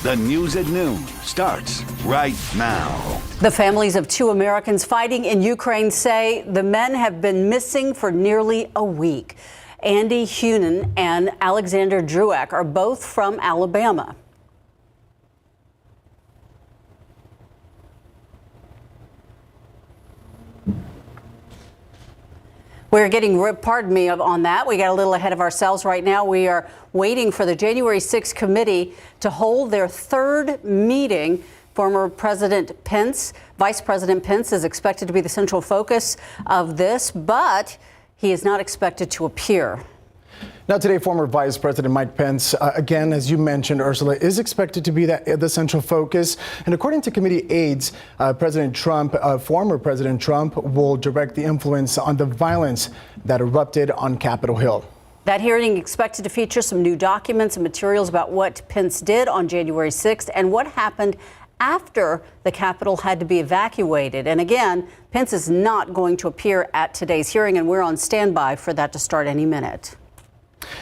The news at noon starts right now. The families of two Americans fighting in Ukraine say the men have been missing for nearly a week. Andy Hunan and Alexander Druek are both from Alabama. We're getting, pardon me on that. We got a little ahead of ourselves right now. We are waiting for the January 6th committee to hold their third meeting. Former President Pence, Vice President Pence is expected to be the central focus of this, but he is not expected to appear. Now today, former Vice President Mike Pence, again, as you mentioned, Ursula, is expected to be the central focus. And according to committee aides, President Trump, former President Trump, will direct the influence on the violence that erupted on Capitol Hill. That hearing expected to feature some new documents and materials about what Pence did on January 6th and what happened after the Capitol had to be evacuated. And again, Pence is not going to appear at today's hearing, and we're on standby for that to start any minute.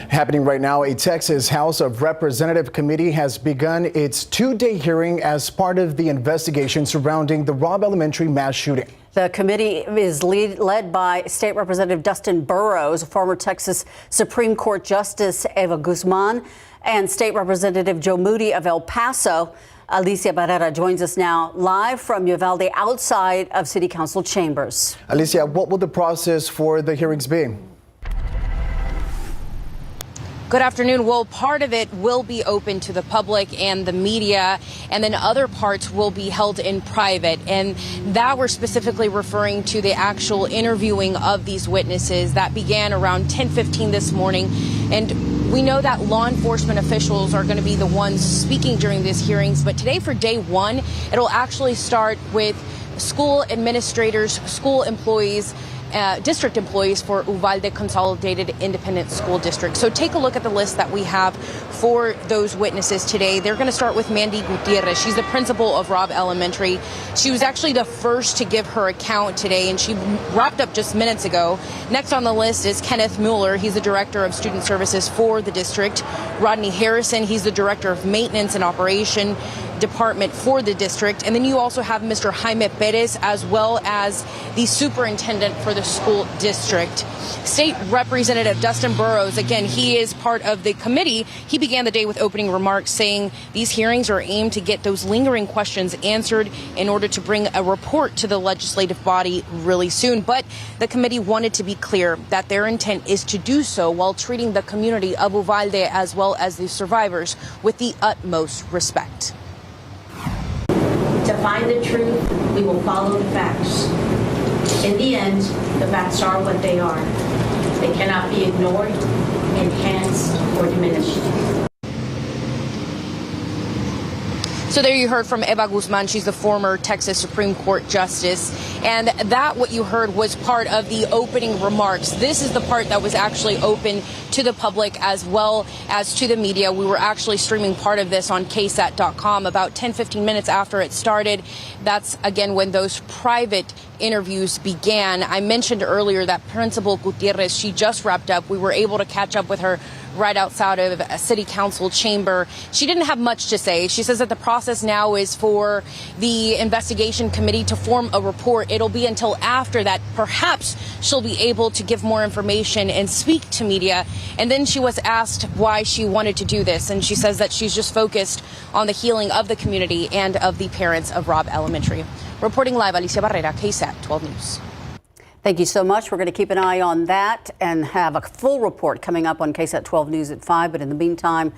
Happening right now, a Texas House of Representatives committee has begun its two-day hearing as part of the investigation surrounding the Robb Elementary mass shooting. The committee is led by State Representative Dustin Burrows, former Texas Supreme Court Justice Eva Guzman, and State Representative Joe Moody of El Paso. Alicia Barrera joins us now live from Uvalde outside of City Council chambers. Alicia, what will the process for the hearings be? Good afternoon. Well, part of it will be open to the public and the media, and then other parts will be held in private. And that we're specifically referring to the actual interviewing of these witnesses that began around 10:15 this morning. And we know that law enforcement officials are going to be the ones speaking during these hearings. But today, for day one, it'll actually start with school administrators, school employees, district employees for Uvalde Consolidated Independent School District. So take a look at the list that we have for those witnesses today. They're going to start with Mandy Gutierrez. She's the principal of Robb Elementary. She was actually the first to give her account today, and she wrapped up just minutes ago. Next on the list is Kenneth Mueller. He's the director of student services for the district. Rodney Harrison, he's the director of maintenance and operation department for the district. And then you also have Mr. Jaime Perez, as well as the superintendent for the school district. State Representative Dustin Burrows, again, he is part of the committee. He began the day with opening remarks saying these hearings are aimed to get those lingering questions answered in order to bring a report to the legislative body really soon. But the committee wanted to be clear that their intent is to do so while treating the community of Uvalde as well as the survivors with the utmost respect. To find the truth, we will follow the facts. In the end, the facts are what they are. They cannot be ignored, enhanced, or diminished. So there you heard from Eva Guzman. She's the former Texas Supreme Court Justice. And that, what you heard, was part of the opening remarks. This is the part that was actually open to the public as well as to the media. We were actually streaming part of this on KSAT.com about 10-15 minutes after it started. That's, again, when those private interviews began. I mentioned earlier that Principal Gutierrez, she just wrapped up. We were able to catch up with her right outside of a city council chamber. She didn't have much to say. She says that the process now is for the investigation committee to form a report. It'll be until after that perhaps she'll be able to give more information and speak to media. And then she was asked why she wanted to do this, and she says that she's just focused on the healing of the community and of the parents of Robb Elementary. Reporting live, Alicia Barrera, KSAT 12 News. Thank you so much. We're going to keep an eye on that and have a full report coming up on KSAT 12 News at 5. But in the meantime,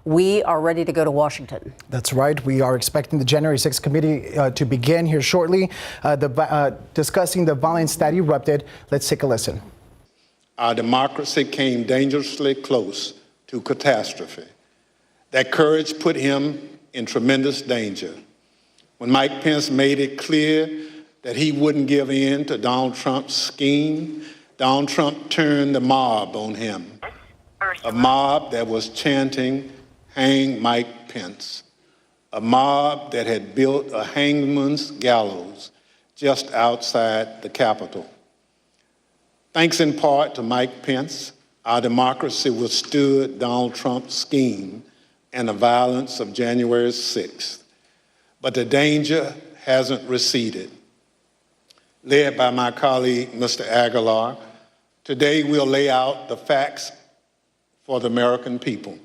we are ready to go to Washington. That's right. We are expecting the January 6th committee to begin here shortly, discussing the violence that erupted. Let's take a listen. Our democracy came dangerously close to catastrophe. That courage put him in tremendous danger. When Mike Pence made it clear that he wouldn't give in to Donald Trump's scheme, Donald Trump turned the mob on him. A mob that was chanting, "Hang Mike Pence." A mob that had built a hangman's gallows just outside the Capitol. Thanks in part to Mike Pence, our democracy withstood Donald Trump's scheme and the violence of January 6th, but the danger hasn't receded. Led by my colleague, Mr. Aguilar, today we'll lay out the facts for the American people.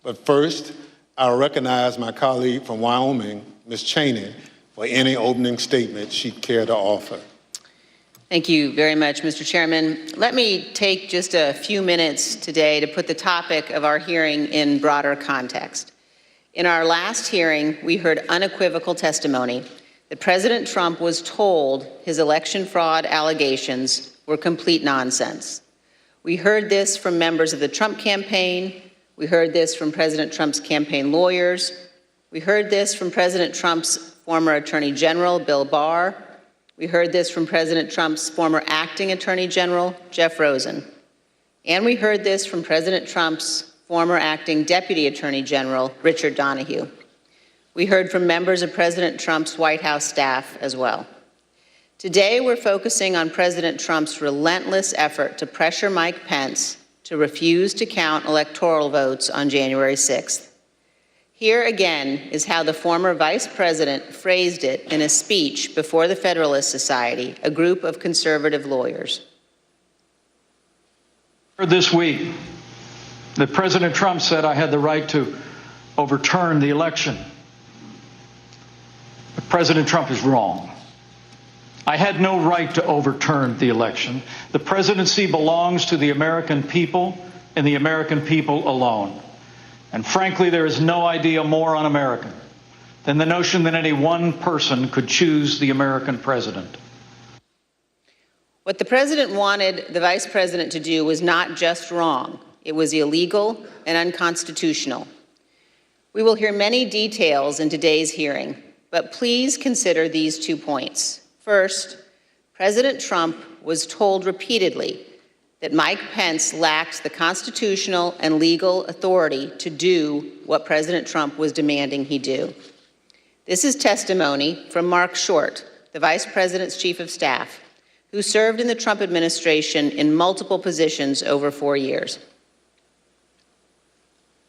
But first, I'll recognize my colleague from Wyoming, Ms. Cheney, for any opening statement she'd care to offer. Thank you very much, Mr. Chairman. Let me take just a few minutes today to put the topic of our hearing in broader context. In our last hearing, we heard unequivocal testimony that President Trump was told his election fraud allegations were complete nonsense. We heard this from members of the Trump campaign. We heard this from President Trump's campaign lawyers. We heard this from President Trump's former Attorney General, Bill Barr. We heard this from President Trump's former acting Attorney General, Jeff Rosen. And we heard this from President Trump's former acting Deputy Attorney General, Richard Donahue. We heard from members of President Trump's White House staff as well. Today, we're focusing on President Trump's relentless effort to pressure Mike Pence to refuse to count electoral votes on January 6th. Here again is how the former vice president phrased it in a speech before the Federalist Society, a group of conservative lawyers. This week, that President Trump said I had the right to overturn the election. But President Trump is wrong. I had no right to overturn the election. The presidency belongs to the American people and the American people alone. And frankly, there is no idea more un-American than the notion that any one person could choose the American president. What the president wanted the vice president to do was not just wrong. It was illegal and unconstitutional. We will hear many details in today's hearing, but please consider these 2 points. First, President Trump was told repeatedly that Mike Pence lacked the constitutional and legal authority to do what President Trump was demanding he do. This is testimony from Mark Short, the Vice President's Chief of Staff, who served in the Trump administration in multiple positions over 4 years.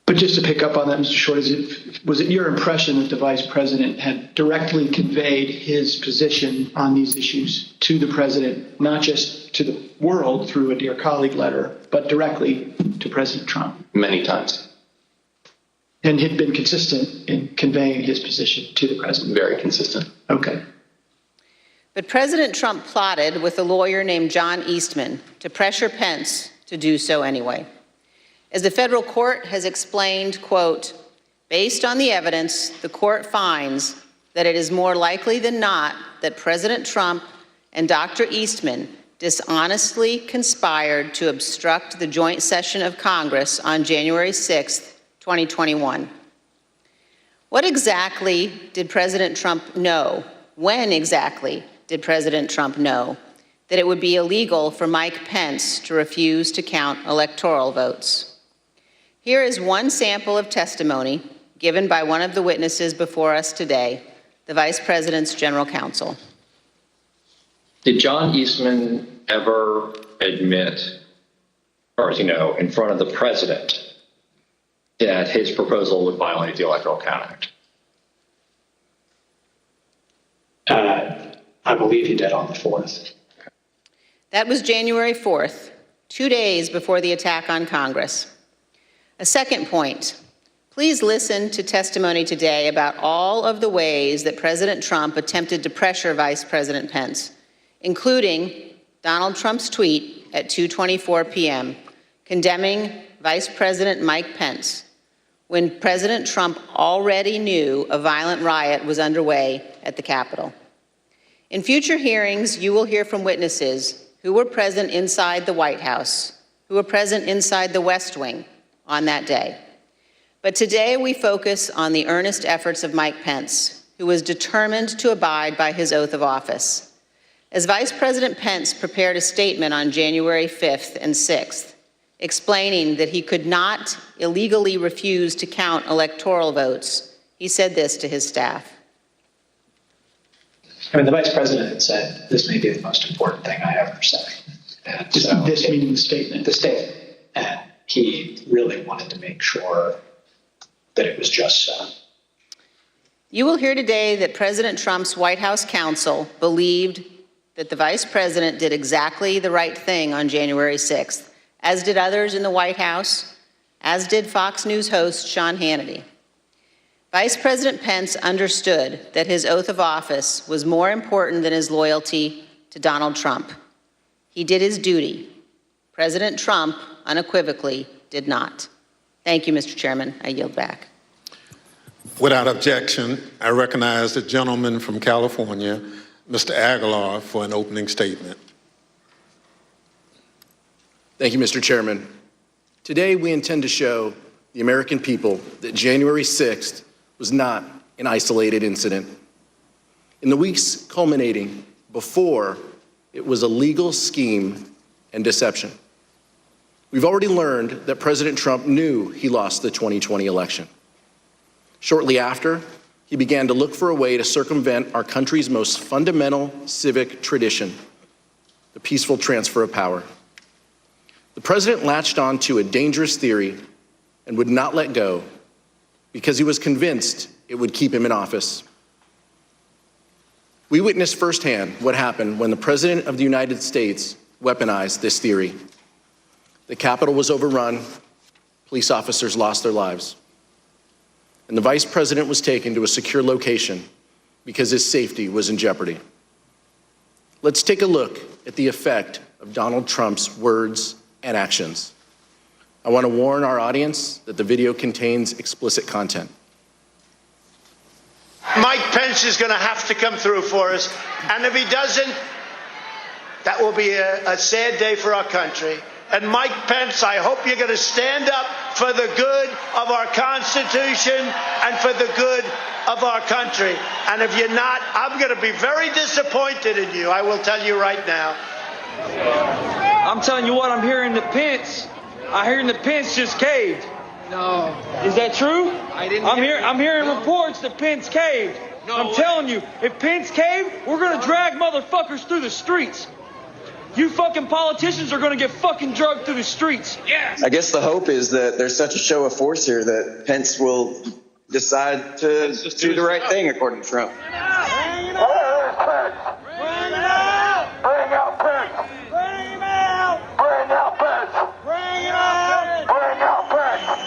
But just to pick up on that, Mr. Short, was it your impression that the Vice President had directly conveyed his position on these issues to the President, not just to the world through a Dear Colleague letter, but directly to President Trump? Many times. And had been consistent in conveying his position to the President? Very consistent. Okay. But President Trump plotted with a lawyer named John Eastman to pressure Pence to do so anyway. As the federal court has explained, quote, based on the evidence, the court finds that it is more likely than not that President Trump and Dr. Eastman dishonestly conspired to obstruct the joint session of Congress on January 6th, 2021. What exactly did President Trump know? When exactly did President Trump know that it would be illegal for Mike Pence to refuse to count electoral votes? Here is one sample of testimony given by one of the witnesses before us today, the Vice President's General Counsel. Did John Eastman ever admit, as far as you know, in front of the president that his proposal would violate the Electoral Count I believe he did on the 4th. That was January 4th, 2 days before the attack on Congress. A second point, please listen to testimony today about all of the ways that President Trump attempted to pressure Vice President Pence, including Donald Trump's tweet at 2:24 p.m. condemning Vice President Mike Pence when President Trump already knew a violent riot was underway at the Capitol. In future hearings, you will hear from witnesses who were present inside the White House, who were present inside the West Wing on that day. But today we focus on the earnest efforts of Mike Pence, who was determined to abide by his oath of office. As Vice President Pence prepared a statement on January 5th and 6th, explaining that he could not illegally refuse to count electoral votes, he said this to his staff. I mean, the Vice President had said, this may be the most important thing I ever say. And so This meaning the statement? The statement. And he really wanted to make sure that it was just so. You will hear today that President Trump's White House counsel believed that the vice president did exactly the right thing on January 6th, as did others in the White House, as did Fox News host Sean Hannity. Vice President Pence understood that his oath of office was more important than his loyalty to Donald Trump. He did his duty. President Trump unequivocally did not. Thank you, Mr. Chairman. I yield back. Without objection, I recognize the gentleman from California, Mr. Aguilar, for an opening statement. Thank you, Mr. Chairman. Today, we intend to show the American people that January 6th was not an isolated incident. In the weeks culminating before, it was a legal scheme and deception. We've already learned that President Trump knew he lost the 2020 election. Shortly after, he began to look for a way to circumvent our country's most fundamental civic tradition, the peaceful transfer of power. The president latched on to a dangerous theory and would not let go because he was convinced it would keep him in office. We witnessed firsthand what happened when the President of the United States weaponized this theory. The Capitol was overrun, police officers lost their lives, and the Vice President was taken to a secure location because his safety was in jeopardy. Let's take a look at the effect of Donald Trump's words and actions. I want to warn our audience that the video contains explicit content. Mike Pence is going to have to come through for us, and if he doesn't, that will be a sad day for our country. And Mike Pence, I hope you're going to stand up for the good of our Constitution and for the good of our country. And if you're not, I'm going to be very disappointed in you. I will tell you right now. I'm telling you what, I'm hearing that Pence just caved. No. Is that true? I'm hearing reports that Pence caved. No I'm way. telling you, if Pence caved, we're going to drag motherfuckers through the streets. You fucking politicians are going to get fucking drugged through the streets. Yes. I guess the hope is that there's such a show of force here that Pence will decide to do the right thing, according to Trump. Bring it out! Bring it out! Bring out Pence! Bring him out! Bring out Pence! Bring him out! Bring out Pence!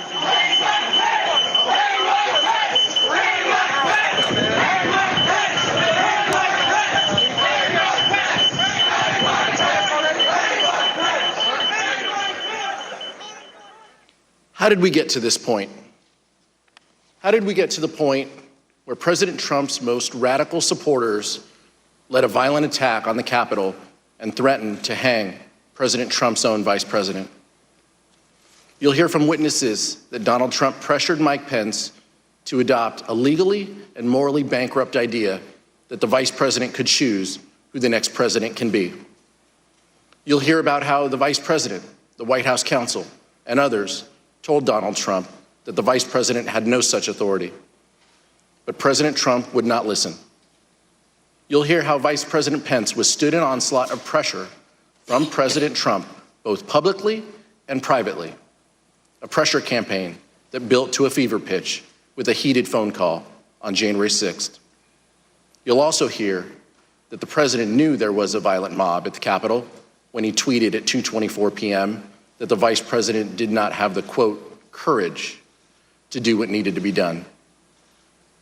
How did we get to this point? How did we get to the point where President Trump's most radical supporters led a violent attack on the Capitol and threatened to hang President Trump's own vice president? You'll hear from witnesses that Donald Trump pressured Mike Pence to adopt a legally and morally bankrupt idea that the vice president could choose who the next president can be. You'll hear about how the vice president, the White House counsel, and others told Donald Trump that the vice president had no such authority. But President Trump would not listen. You'll hear how Vice President Pence withstood an onslaught of pressure from President Trump, both publicly and privately, a pressure campaign that built to a fever pitch with a heated phone call on January 6th. You'll also hear that the president knew there was a violent mob at the Capitol when he tweeted at 2:24 p.m. that the vice president did not have the, quote, courage to do what needed to be done.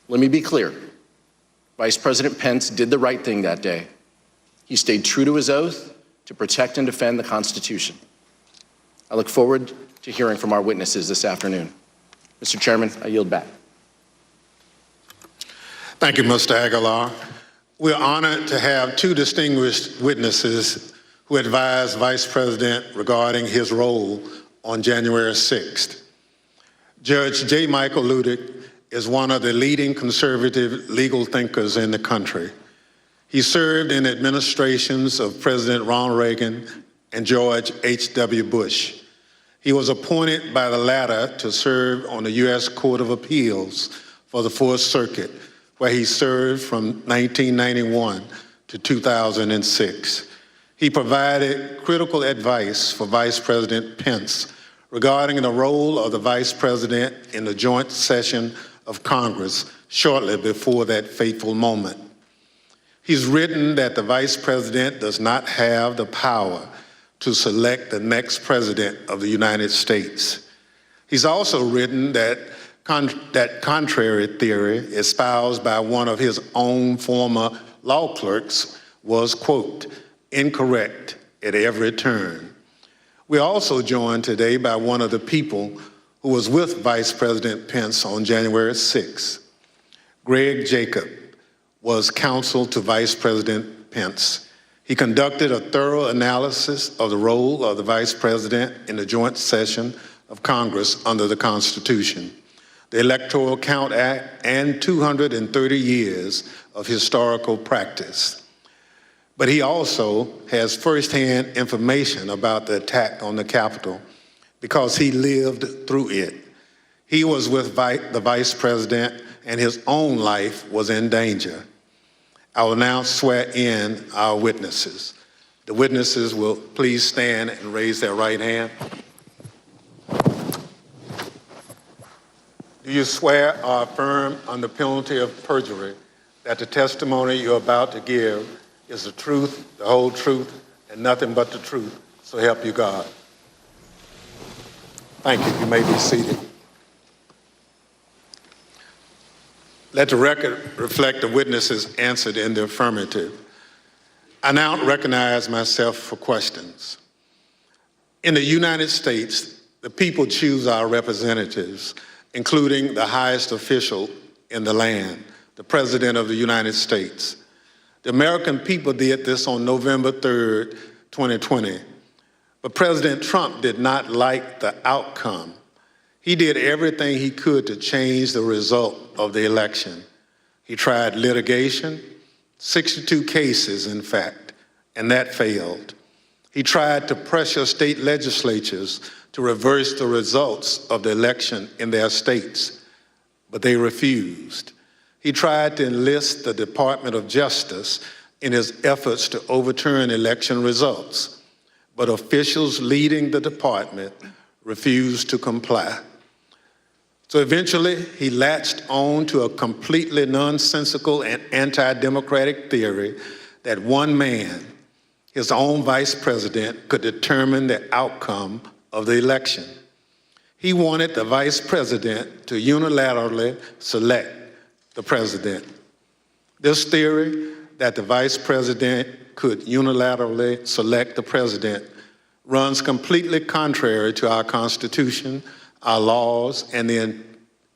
Let me be clear. Vice President Pence did the right thing that day. He stayed true to his oath to protect and defend the Constitution. I look forward to hearing from our witnesses this afternoon. Mr. Chairman, I yield back. Thank you, Mr. Aguilar. We're honored to have two distinguished witnesses who advised Vice President regarding his role on January 6th. Judge J. Michael Ludick is one of the leading conservative legal thinkers in the country. He served in administrations of President Ronald Reagan and George H.W. Bush. He was appointed by the latter to serve on the U.S. Court of Appeals for the Fourth Circuit, where he served from 1991 to 2006. He provided critical advice for Vice President Pence regarding the role of the Vice President in the joint session of Congress shortly before that fateful moment. He's written that the Vice President does not have the power to select the next President of the United States. He's also written that contrary theory espoused by one of his own former law clerks was, quote, incorrect at every turn. We're also joined today by one of the people who was with Vice President Pence on January 6th. Greg Jacob was counsel to Vice President Pence. He conducted a thorough analysis of the role of the Vice President in the joint session of Congress under the Constitution, the Electoral Count Act, and 230 years of historical practice. But he also has firsthand information about the attack on the Capitol because he lived through it. He was with the Vice President and his own life was in danger. I will now swear in our witnesses. The witnesses will please stand and raise their right hand. Do you swear or affirm under penalty of perjury that the testimony you're about to give is the truth, the whole truth, and nothing but the truth, so help you God? Thank you. You may be seated. Let the record reflect the witnesses answered in the affirmative. I now recognize myself for questions. In the United States, the people choose our representatives, including the highest official in the land, the President of the United States. The American people did this on November 3rd, 2020. But President Trump did not like the outcome. He did everything he could to change the result of the election. He tried litigation, 62 cases, in fact, and that failed. He tried to pressure state legislatures to reverse the results of the election in their states, but they refused. He tried to enlist the Department of Justice in his efforts to overturn election results, but officials leading the department refused to comply. So eventually, he latched on to a completely nonsensical and anti-democratic theory that one man, his own vice president, could determine the outcome of the election. He wanted the vice president to unilaterally select the president. This theory that the vice president could unilaterally select the president runs completely contrary to our Constitution, our laws, and the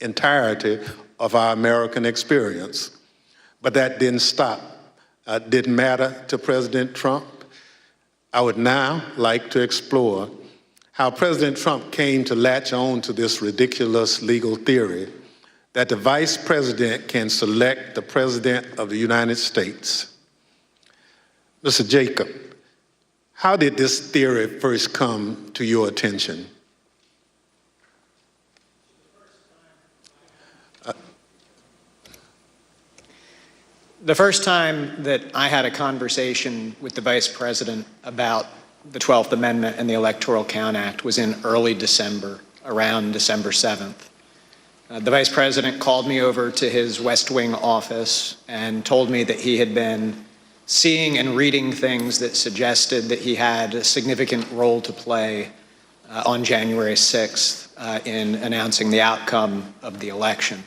entirety of our American experience. But that didn't matter to President Trump. I would now like to explore how President Trump came to latch on to this ridiculous legal theory that the vice president can select the president of the United States. Mr. Jacob, how did this theory first come to your attention? The first time that I had a conversation with the Vice President about the 12th Amendment and the Electoral Count Act was in early December, around December 7th. The Vice President called me over to his West Wing office and told me that he had been seeing and reading things that suggested that he had a significant role to play on January 6th in announcing the outcome of the election.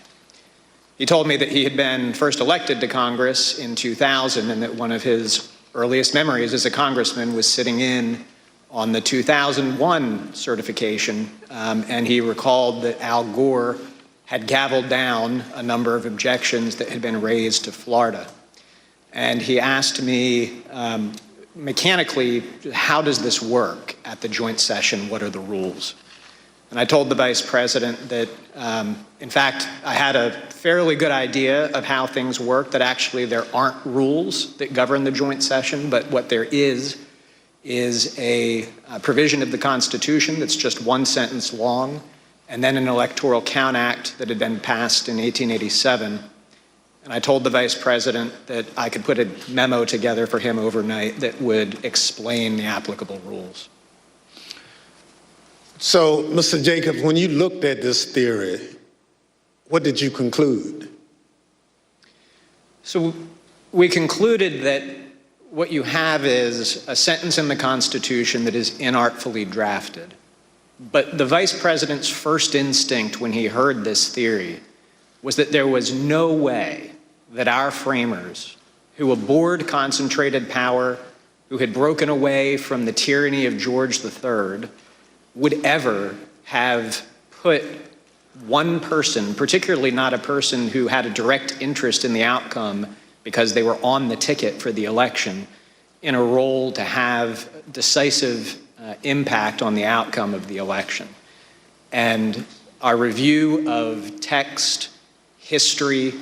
He told me that he had been first elected to Congress in 2000 and that one of his earliest memories as a congressman was sitting in on the 2001 certification, and he recalled that Al Gore had gavelled down a number of objections that had been raised to Florida. And he asked me mechanically, how does this work at the joint session? What are the rules? And I told the Vice President that, in fact, I had a fairly good idea of how things work, that actually there aren't rules that govern the joint session, but what there is a provision of the Constitution that's just one sentence long, and then an Electoral Count Act that had been passed in 1887. And I told the Vice President that I could put a memo together for him overnight that would explain the applicable rules. So, Mr. Jacobs, when you looked at this theory, what did you conclude? So we concluded that what you have is a sentence in the Constitution that is inartfully drafted. But the Vice President's first instinct when he heard this theory was that there was no way that our framers, who abhorred concentrated power, who had broken away from the tyranny of George III, would ever have put one person, particularly not a person who had a direct interest in the outcome because they were on the ticket for the election, in a role to have decisive impact on the outcome of the election. And our review of text, history,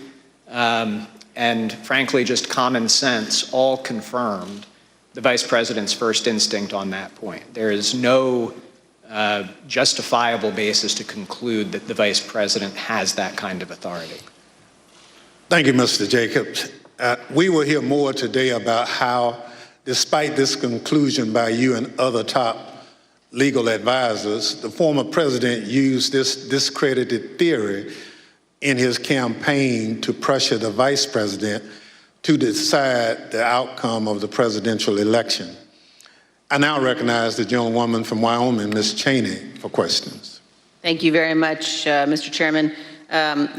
and frankly, just common sense all confirmed the Vice President's first instinct on that point. There is no justifiable basis to conclude that the Vice President has that kind of authority. Thank you, Mr. Jacobs. We will hear more today about how, despite this conclusion by you and other top legal advisors, the former president used this discredited theory in his campaign to pressure the vice president to decide the outcome of the presidential election. I now recognize the gentlewoman from Wyoming, Ms. Cheney, for questions. Thank you very much, Mr. Chairman.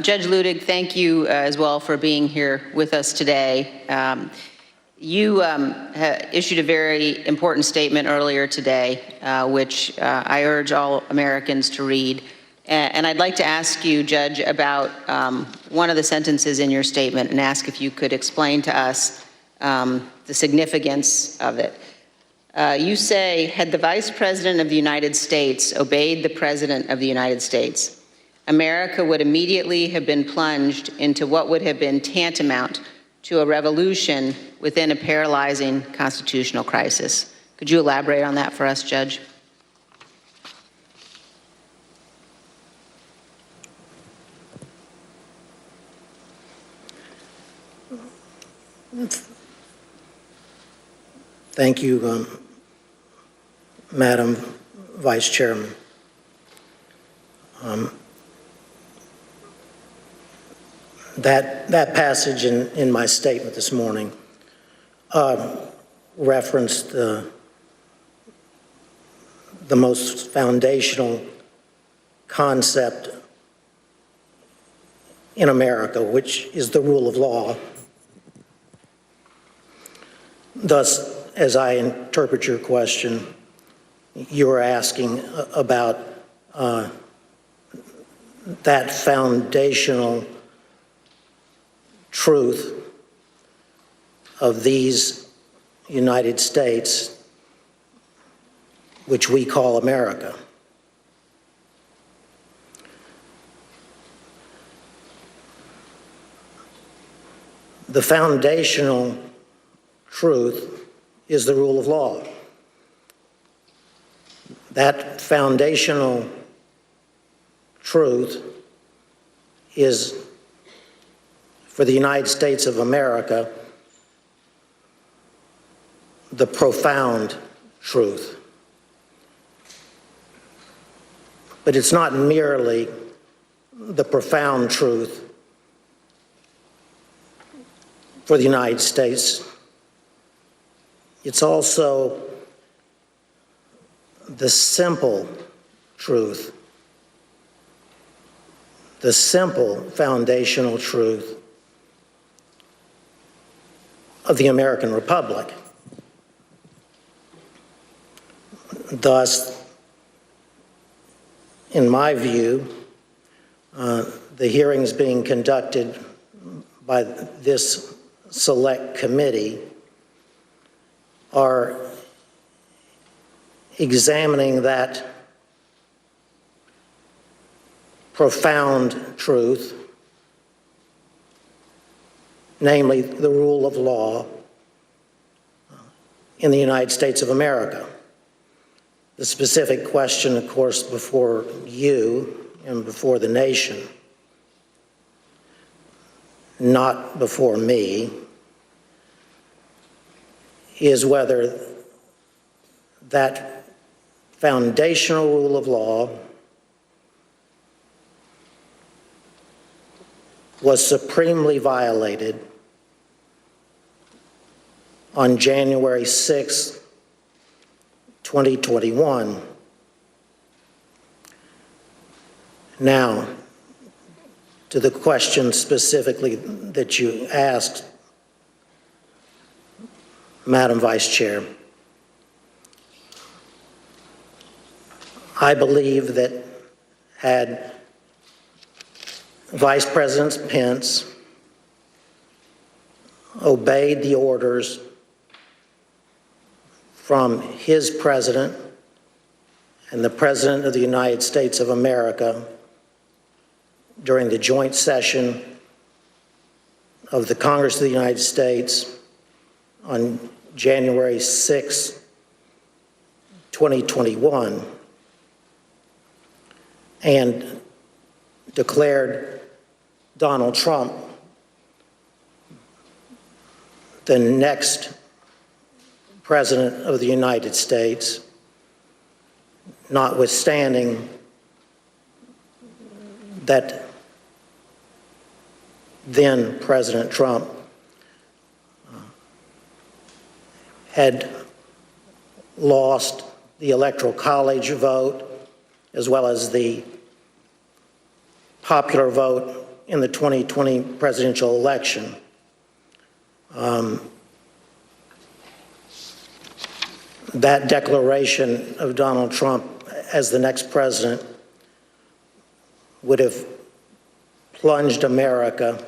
Judge Ludig, thank you as well for being here with us today. You issued a very important statement earlier today, which I urge all Americans to read. And I'd like to ask you, Judge, about one of the sentences in your statement and ask if you could explain to us the significance of it. You say, had the Vice President of the United States obeyed the President of the United States, America would immediately have been plunged into what would have been tantamount to a revolution within a paralyzing constitutional crisis. Could you elaborate on that for us, Judge? Thank you, Madam Vice Chairman. That passage in my statement this morning referenced the most foundational concept in America, which is the rule of law. Thus, as I interpret your question, you are asking about that foundational truth of these United States, which we call America. The foundational truth is the rule of law. That foundational truth is, for the United States of America, the profound truth. But it's not merely the profound truth for the United States. It's also the simple truth, the simple foundational truth of the American Republic. Thus, in my view, the hearings being conducted by this select committee are examining that profound truth, namely the rule of law in the United States of America. The specific question, of course, before you and before the nation, not before me, is whether that foundational rule of law was supremely violated on January 6, 2021. Now, to the question specifically that you asked, Madam Vice Chair, I believe that had Vice President Pence obeyed the orders from his president and the President of the United States of America during the joint session of the Congress of the United States on January 6, 2021, and declared Donald Trump the next President of the United States, notwithstanding that then President Trump had lost the Electoral College vote as well as the popular vote in the 2020 presidential election. That declaration of Donald Trump as the next president would have plunged America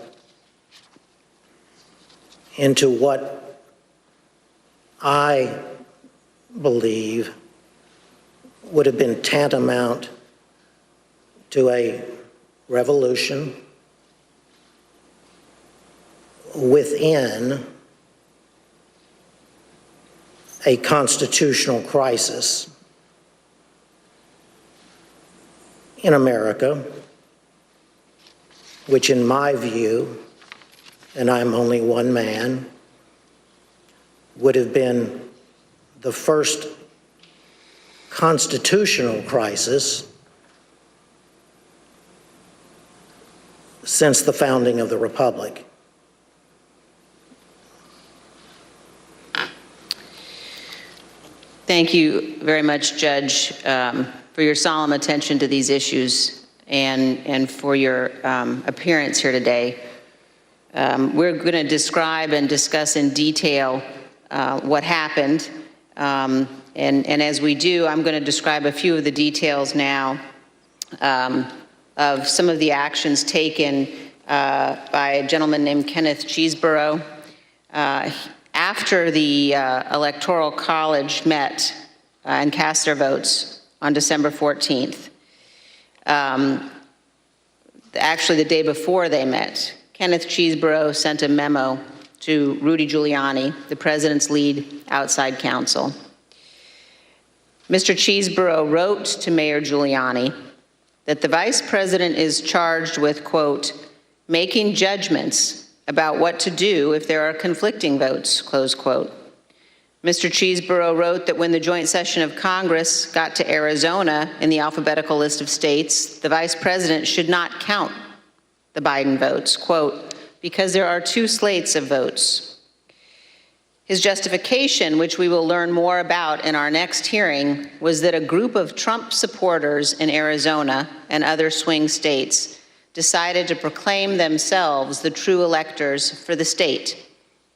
into what I believe would have been tantamount to a revolution within a constitutional crisis in America, which in my view, and I'm only one man, would have been the first constitutional crisis since the founding of the Republic. Thank you very much, Judge, for your solemn attention to these issues and for your appearance here today. We're going to describe and discuss in detail what happened. And as we do, I'm going to describe a few of the details now of some of the actions taken by a gentleman named Kenneth Chesebro. After the Electoral College met and cast their votes on December 14th, actually the day before they met, Kenneth Chesebro sent a memo to Rudy Giuliani, the president's lead outside counsel. Mr. Chesebro wrote to Mayor Giuliani that the vice president is charged with, quote, making judgments about what to do if there are conflicting votes, close quote. Mr. Chesebro wrote that when the joint session of Congress got to Arizona in the alphabetical list of states, the vice president should not count the Biden votes, quote, because there are two slates of votes. His justification, which we will learn more about in our next hearing, was that a group of Trump supporters in Arizona and other swing states decided to proclaim themselves the true electors for the state,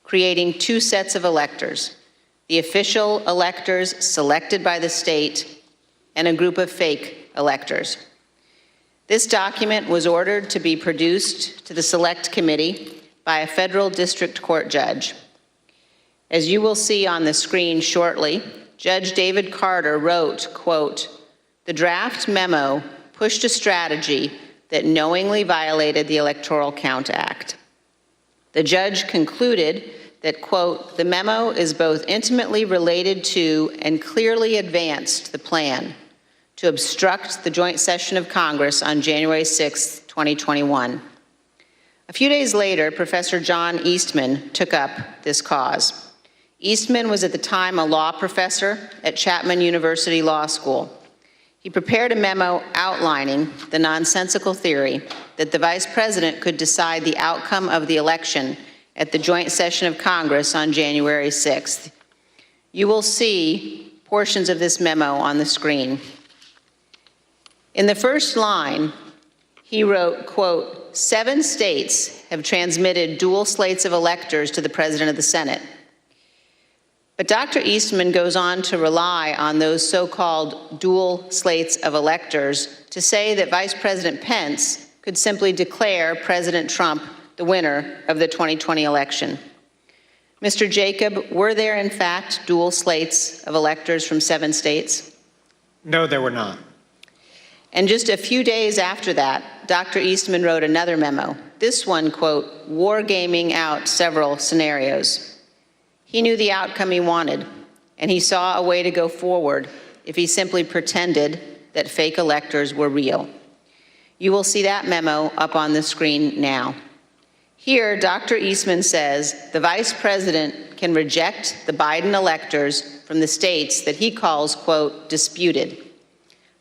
creating two sets of electors, the official electors selected by the state and a group of fake electors. This document was ordered to be produced to the Select Committee by a federal district court judge. As you will see on the screen shortly, Judge David Carter wrote, quote, the draft memo pushed a strategy that knowingly violated the Electoral Count Act. The judge concluded that, quote, the memo is both intimately related to and clearly advanced the plan to obstruct the joint session of Congress on January 6, 2021. A few days later, Professor John Eastman took up this cause. Eastman was at the time a law professor at Chapman University Law School. He prepared a memo outlining the nonsensical theory that the vice president could decide the outcome of the election at the joint session of Congress on January 6th. You will see portions of this memo on the screen. In the first line, he wrote, quote, 7 states have transmitted dual slates of electors to the President of the Senate. But Dr. Eastman goes on to rely on those so-called dual slates of electors to say that Vice President Pence could simply declare President Trump the winner of the 2020 election. Mr. Jacob, were there in fact dual slates of electors from 7 states? No, there were not. And just a few days after that, Dr. Eastman wrote another memo. This one, quote, wargaming out several scenarios. He knew the outcome he wanted, and he saw a way to go forward if he simply pretended that fake electors were real. You will see that memo up on the screen now. Here, Dr. Eastman says the vice president can reject the Biden electors from the states that he calls, quote, disputed.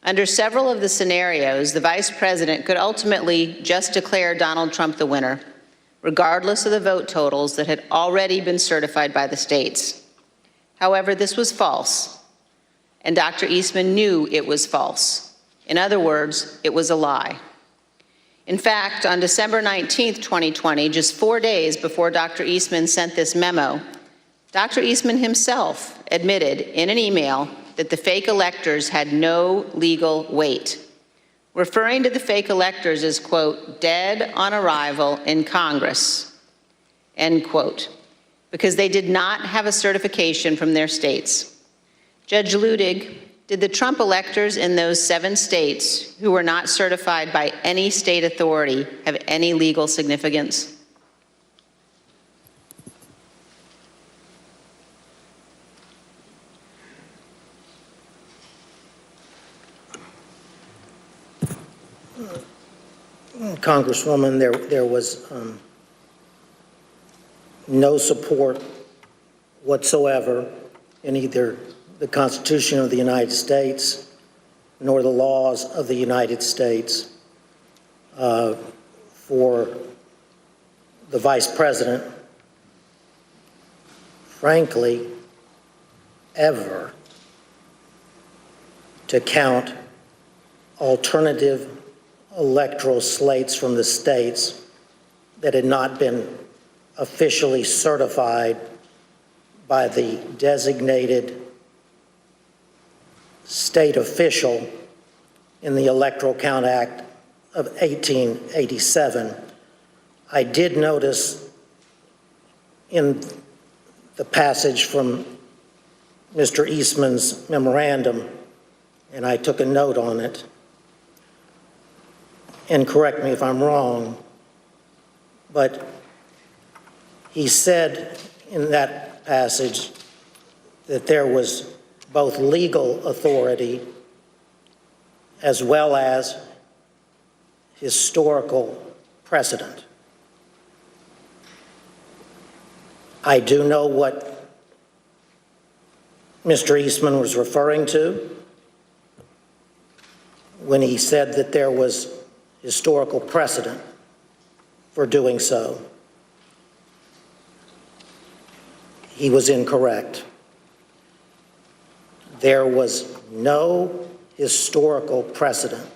Under several of the scenarios, the vice president could ultimately just declare Donald Trump the winner, regardless of the vote totals that had already been certified by the states. However, this was false, and Dr. Eastman knew it was false. In other words, it was a lie. In fact, on December 19th, 2020, just 4 days before Dr. Eastman sent this memo, Dr. Eastman himself admitted in an email that the fake electors had no legal weight, referring to the fake electors as, quote, dead on arrival in Congress, end quote, because they did not have a certification from their states. Judge Ludig, did the Trump electors in those 7 states who were not certified by any state authority have any legal significance? Congresswoman, there was no support whatsoever in either the Constitution of the United States nor the laws of the United States for the vice president, frankly, ever to count alternative electoral slates from the states that had not been officially certified by the designated state official in the Electoral Count Act of 1887. I did notice in the passage from Mr. Eastman's memorandum, and I took a note on it, and correct me if I'm wrong, but he said in that passage that there was both legal authority as well as historical precedent. I do know what Mr. Eastman was referring to when he said that there was historical precedent for doing so. He was incorrect. There was no historical precedent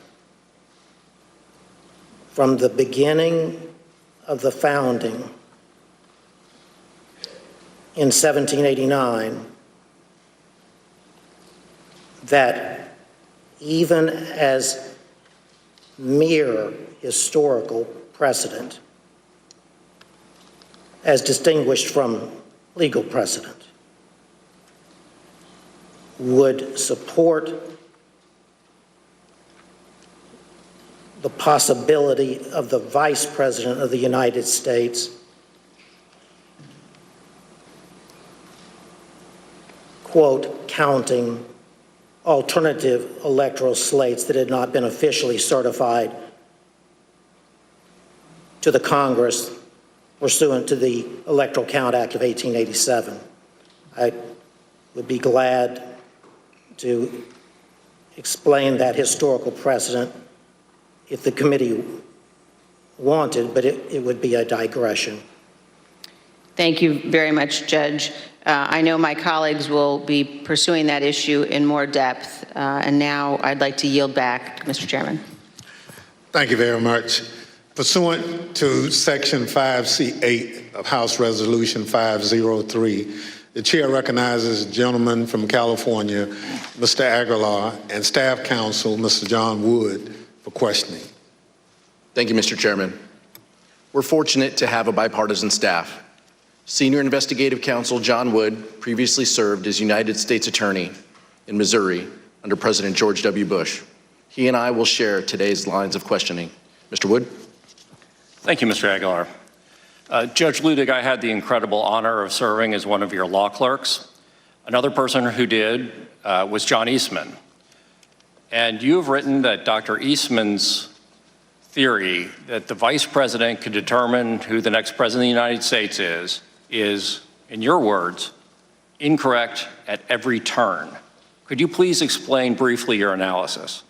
from the beginning of the founding in 1789 that even as mere historical precedent, as distinguished from legal precedent, would support the possibility of the Vice President of the United States quote, counting alternative electoral slates that had not been officially certified to the Congress pursuant to the Electoral Count Act of 1887. I would be glad to explain that historical precedent if the committee wanted, but it would be a digression. Thank you very much, Judge. I know my colleagues will be pursuing that issue in more depth, and now I'd like to yield back, Mr. Chairman. Thank you very much. Pursuant to Section 5C8 of House Resolution 503, the chair recognizes the gentleman from California, Mr. Aguilar, and staff counsel, Mr. John Wood, for questioning. Thank you, Mr. Chairman. We're fortunate to have a bipartisan staff. Senior Investigative Counsel John Wood previously served as United States Attorney in Missouri under President George W. Bush. He and I will share today's lines of questioning. Mr. Wood? Thank you, Mr. Aguilar. Judge Ludig, I had the incredible honor of serving as one of your law clerks. Another person who did was John Eastman. And you have written that Dr. Eastman's theory that the vice president could determine who the next president of the United States is, in your words, incorrect at every turn. Could you please explain briefly your analysis?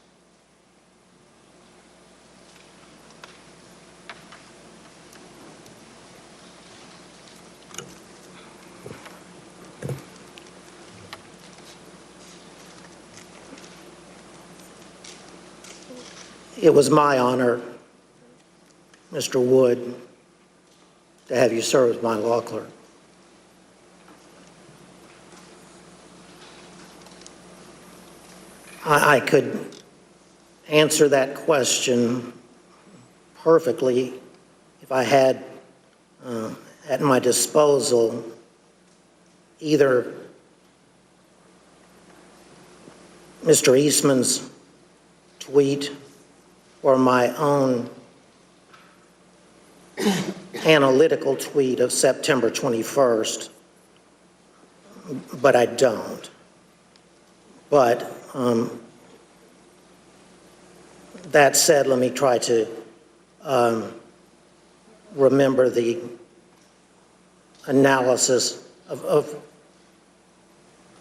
It was my honor, Mr. Wood, to have you serve as my law clerk. I could answer that question perfectly if I had at my disposal either Mr. Eastman's tweet or my own analytical tweet of September 21st, but I don't. But that said, let me try to remember the analysis of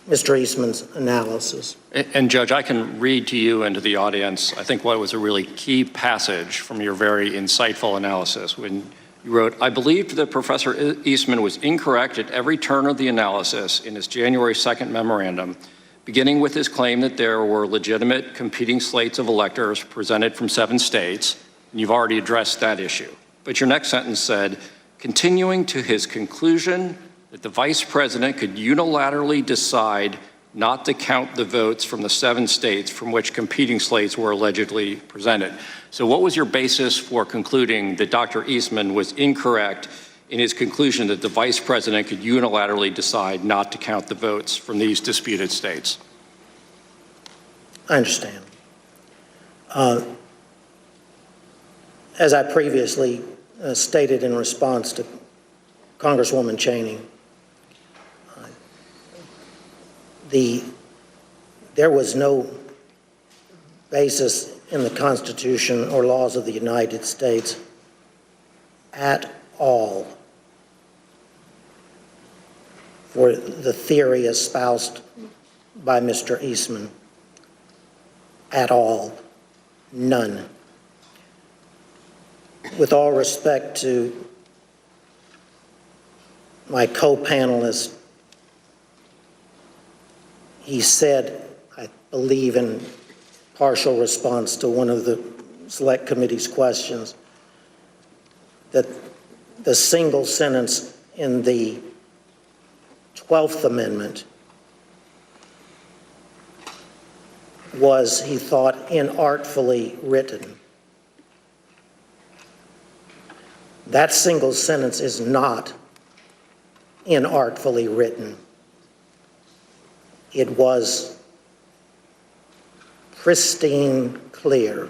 Mr. Eastman's analysis. And Judge, I can read to you and to the audience, I think what was a really key passage from your very insightful analysis when you wrote, I believed that Professor Eastman was incorrect at every turn of the analysis in his January 2nd memorandum, beginning with his claim that there were legitimate competing slates of electors presented from 7 states, and you've already addressed that issue. But your next sentence said, continuing to his conclusion that the vice president could unilaterally decide not to count the votes from the 7 states from which competing slates were allegedly presented. So what was your basis for concluding that Dr. Eastman was incorrect in his conclusion that the vice president could unilaterally decide not to count the votes from these disputed states? I understand. As I previously stated in response to Congresswoman Cheney, there was no basis in the Constitution or laws of the United States at all for the theory espoused by Mr. Eastman. At all. None. With all respect to my co-panelist, he said, I believe in partial response to one of the Select Committee's questions, that the single sentence in the 12th Amendment was, he thought, inartfully written. That single sentence is not inartfully written. It was pristine clear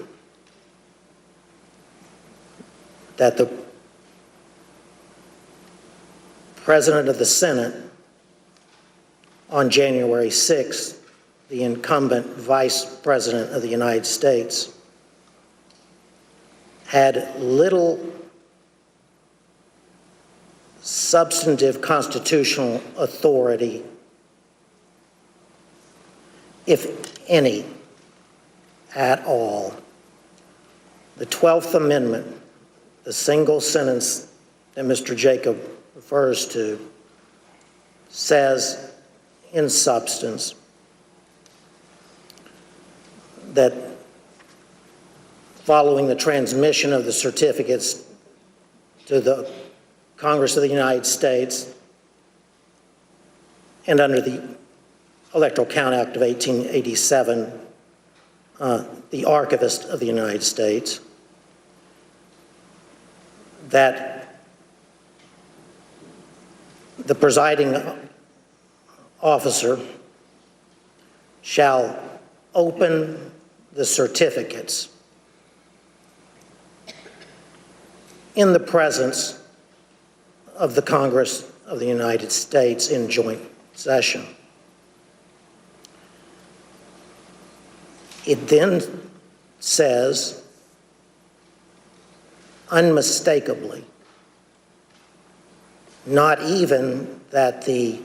that the President of the Senate on January 6th, the incumbent Vice President of the United States, had little substantive constitutional authority if any, at all. The 12th Amendment, the single sentence that Mr. Jacob refers to, says in substance that following the transmission of the certificates to the Congress of the United States and under the Electoral Count Act of 1887, the Archivist of the United States, that the presiding officer shall open the certificates in the presence of the Congress of the United States in joint session. It then says unmistakably, not even that the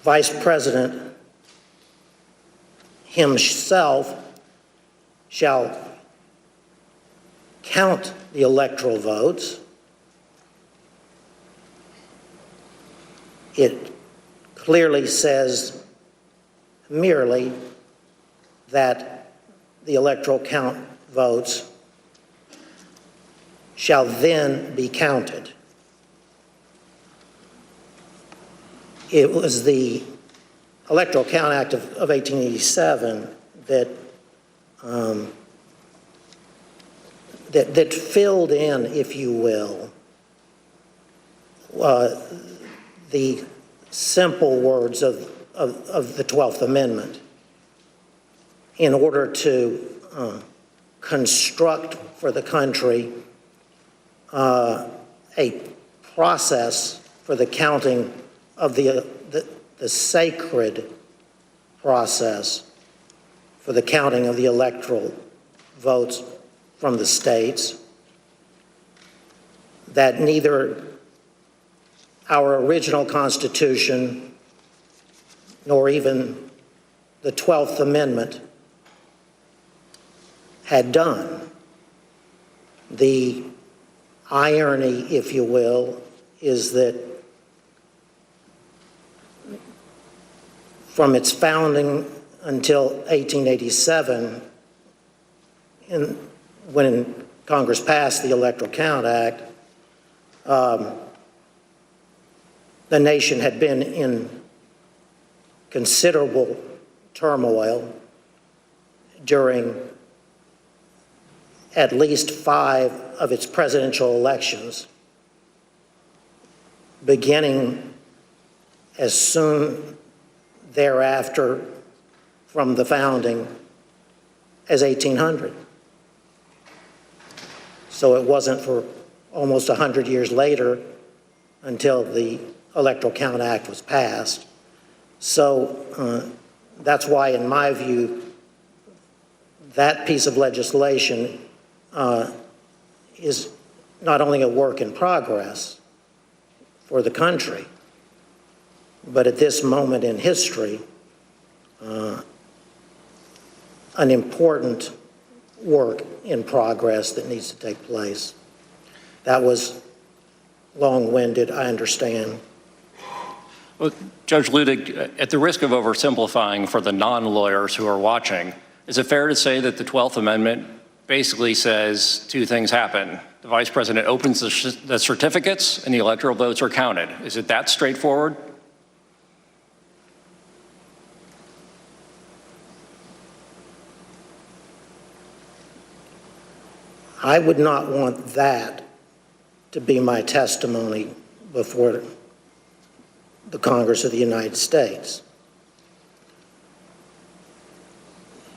Vice President himself shall count the electoral votes. It clearly says merely that the electoral count votes shall then be counted. It was the Electoral Count Act of 1887 that that filled in, if you will, the simple words of the 12th Amendment in order to construct for the country a process for the counting of the sacred process for the counting of the electoral votes from the states, that neither our original Constitution nor even the 12th Amendment had done. The irony, if you will, is that from its founding until 1887, when Congress passed the Electoral Count Act, the nation had been in considerable turmoil during at least 5 of its presidential elections, beginning as soon thereafter from the founding as 1800. So it wasn't for almost 100 years later until the Electoral Count Act was passed. So that's why, in my view, that piece of legislation is not only a work in progress for the country, but at this moment in history, an important work in progress that needs to take place. That was long-winded, I understand. Well, Judge Ludig, at the risk of oversimplifying for the non-lawyers who are watching, is it fair to say that the 12th Amendment basically says 2 things happen? The Vice President opens the certificates and the electoral votes are counted. Is it that straightforward? I would not want that to be my testimony before the Congress of the United States.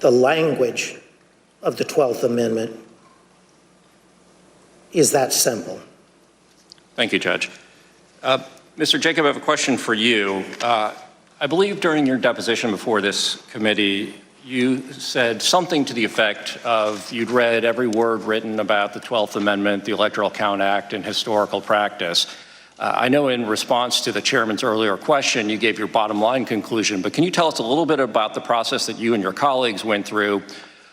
The language of the 12th Amendment is that simple. Thank you, Judge. Mr. Jacob, I have a question for you. I believe during your deposition before this committee, you said something to the effect of you'd read every word written about the 12th Amendment, the Electoral Count Act, and historical practice. I know in response to the chairman's earlier question, you gave your bottom line conclusion, but can you tell us a little bit about the process that you and your colleagues went through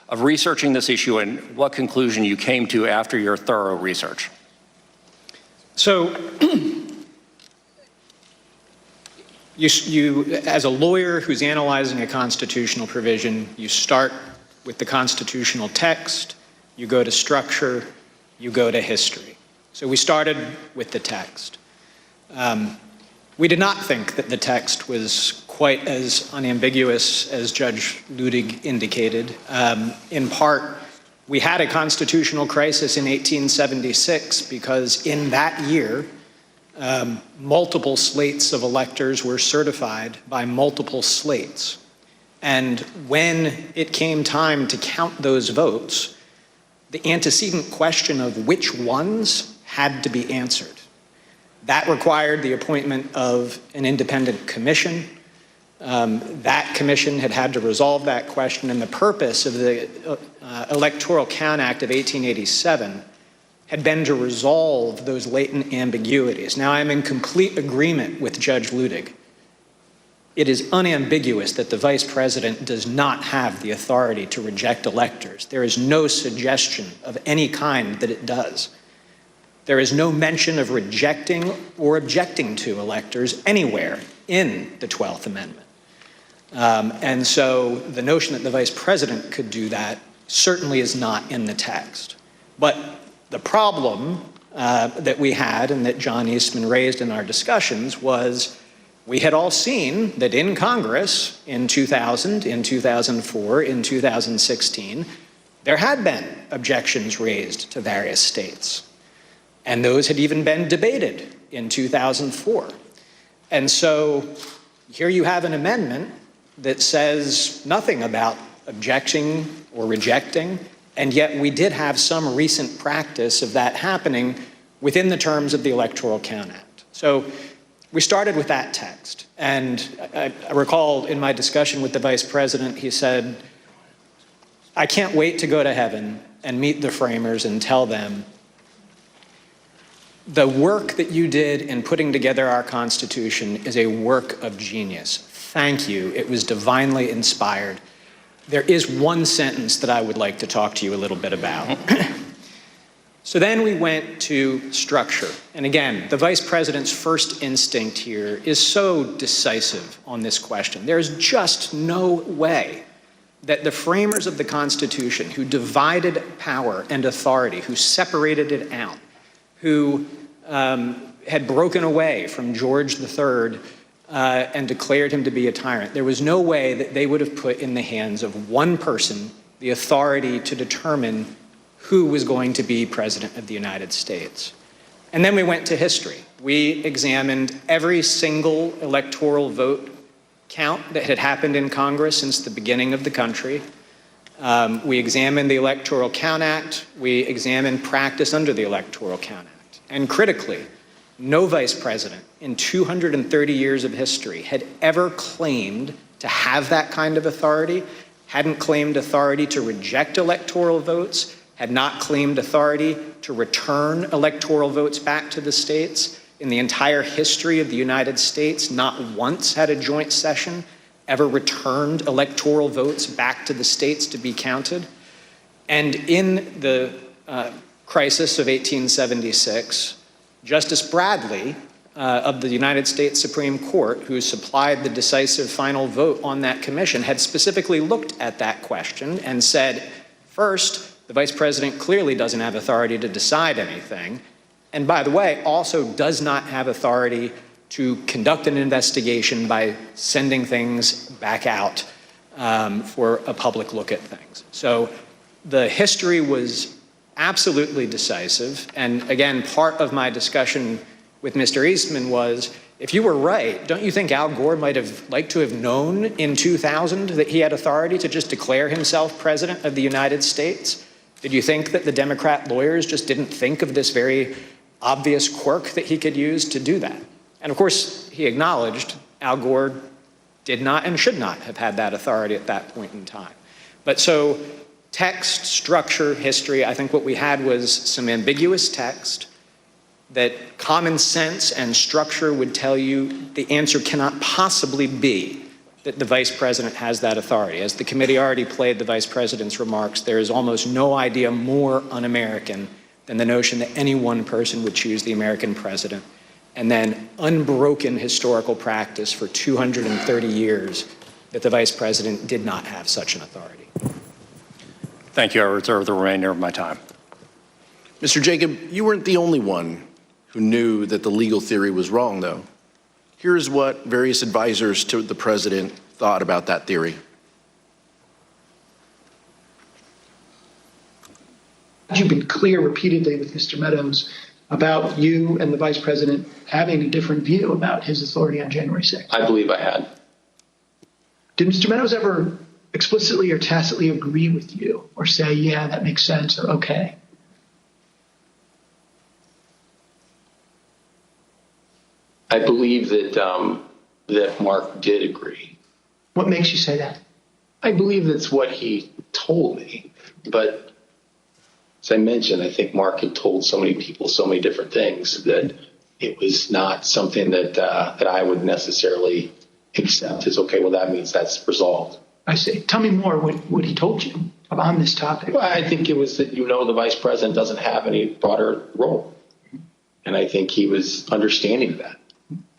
of researching this issue and what conclusion you came to after your thorough research? So, you, as a lawyer who's analyzing a constitutional provision, you start with the constitutional text, you go to structure, you go to history. So we started with the text. We did not think that the text was quite as unambiguous as Judge Ludig indicated. In part, we had a constitutional crisis in 1876 because in that year, multiple slates of electors were certified by multiple slates. And when it came time to count those votes, the antecedent question of which ones had to be answered. That required the appointment of an independent commission. That commission had to resolve that question, and the purpose of the Electoral Count Act of 1887 had been to resolve those latent ambiguities. Now, I'm in complete agreement with Judge Ludig. It is unambiguous that the vice president does not have the authority to reject electors. There is no suggestion of any kind that it does. There is no mention of rejecting or objecting to electors anywhere in the 12th Amendment. And so the notion that the vice president could do that certainly is not in the text. But the problem that we had and that John Eastman raised in our discussions was we had all seen that in Congress in 2000, in 2004, in 2016, there had been objections raised to various states. And those had even been debated in 2004. And so here you have an amendment that says nothing about objecting or rejecting, and yet we did have some recent practice of that happening within the terms of the Electoral Count Act. So we started with that text. And I recall in my discussion with the vice president, he said, I can't wait to go to heaven and meet the framers and tell them the work that you did in putting together our Constitution is a work of genius. Thank you. It was divinely inspired. There is one sentence that I would like to talk to you a little bit about. So then we went to structure. And again, the vice president's first instinct here is so decisive on this question. There's just no way that the framers of the Constitution, who divided power and authority, who separated it out, who had broken away from George III and declared him to be a tyrant, there was no way that they would have put in the hands of one person the authority to determine who was going to be president of the United States. And then we went to history. We examined every single electoral vote count that had happened in Congress since the beginning of the country. We examined the Electoral Count Act. We examined practice under the Electoral Count Act. And critically, no vice president in 230 years of history had ever claimed to have that kind of authority, hadn't claimed authority to reject electoral votes, had not claimed authority to return electoral votes back to the states. In the entire history of the United States, not once had a joint session ever returned electoral votes back to the states to be counted. And in the crisis of 1876, Justice Bradley of the United States Supreme Court, who supplied the decisive final vote on that commission, had specifically looked at that question and said, first, the vice president clearly doesn't have authority to decide anything, and by the way, also does not have authority to conduct an investigation by sending things back out for a public look at things. So the history was absolutely decisive. And again, part of my discussion with Mr. Eastman was, if you were right, don't you think Al Gore might have liked to have known in 2000 that he had authority to just declare himself president of the United States? Did you think that the Democrat lawyers just didn't think of this very obvious quirk that he could use to do that? And of course, he acknowledged Al Gore did not and should not have had that authority at that point in time. But so text, structure, history, I think what we had was some ambiguous text, that common sense and structure would tell you the answer cannot possibly be that the vice president has that authority. As the committee already played the vice president's remarks, there is almost no idea more un-American than the notion that any one person would choose the American president, and then unbroken historical practice for 230 years that the vice president did not have such an authority. Thank you. I reserve the remainder of my time. Mr. Jacob, you weren't the only one who knew that the legal theory was wrong, though. Here's what various advisors to the president thought about that theory. You've been clear repeatedly with Mr. Meadows about you and the vice president having a different view about his authority on January 6th. I believe I had. Did Mr. Meadows ever explicitly or tacitly agree with you or say, yeah, that makes sense, or okay? I believe that Mark did agree. What makes you say that? I believe that's what he told me. But as I mentioned, I think Mark had told so many people so many different things that it was not something that I would necessarily accept as, okay, well, that means that's resolved. I see. Tell me more what he told you on this topic. Well, I think it was that, the vice president doesn't have any broader role. And I think he was understanding of that.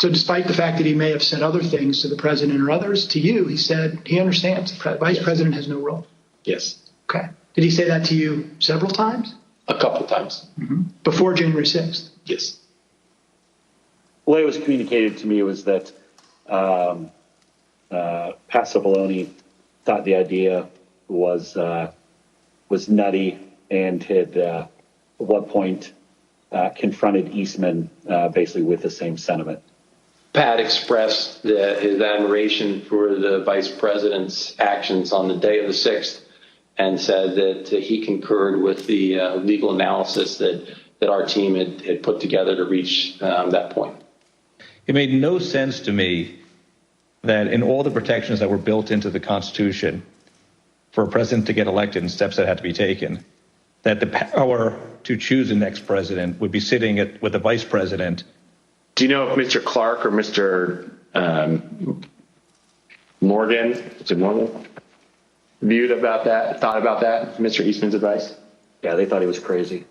So despite the fact that he may have said other things to the president or others, to you, he said he understands the vice president has no role. Yes. Okay. Did he say that to you several times? A couple of times. Mm-hmm. Before January 6th? Yes. The way it was communicated to me was that Pat Cipollone thought the idea was nutty and had at one point confronted Eastman basically with the same sentiment. Pat expressed his admiration for the vice president's actions on the day of the 6th and said that he concurred with the legal analysis that our team had put together to reach that point. It made no sense to me that in all the protections that were built into the Constitution for a president to get elected and steps that had to be taken, that the power to choose the next president would be sitting with the vice president. Do you know if Mr. Clark or Mr. Morgan, thought about that, Mr. Eastman's advice? Yeah, they thought he was crazy.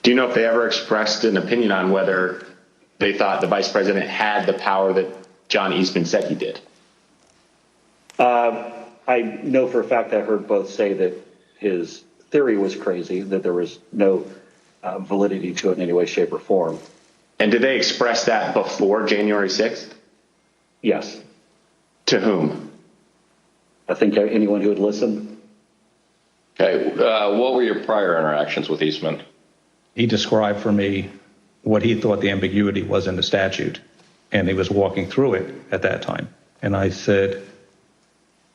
Do you know if they ever expressed an opinion on whether they thought the vice president had the power that John Eastman said he did? I know for a fact I heard both say that his theory was crazy, that there was no validity to it in any way, shape, or form. And did they express that before January 6th? Yes. To whom? I think anyone who would listen. Okay. What were your prior interactions with Eastman? He described for me what he thought the ambiguity was in the statute, and he was walking through it at that time. And I said,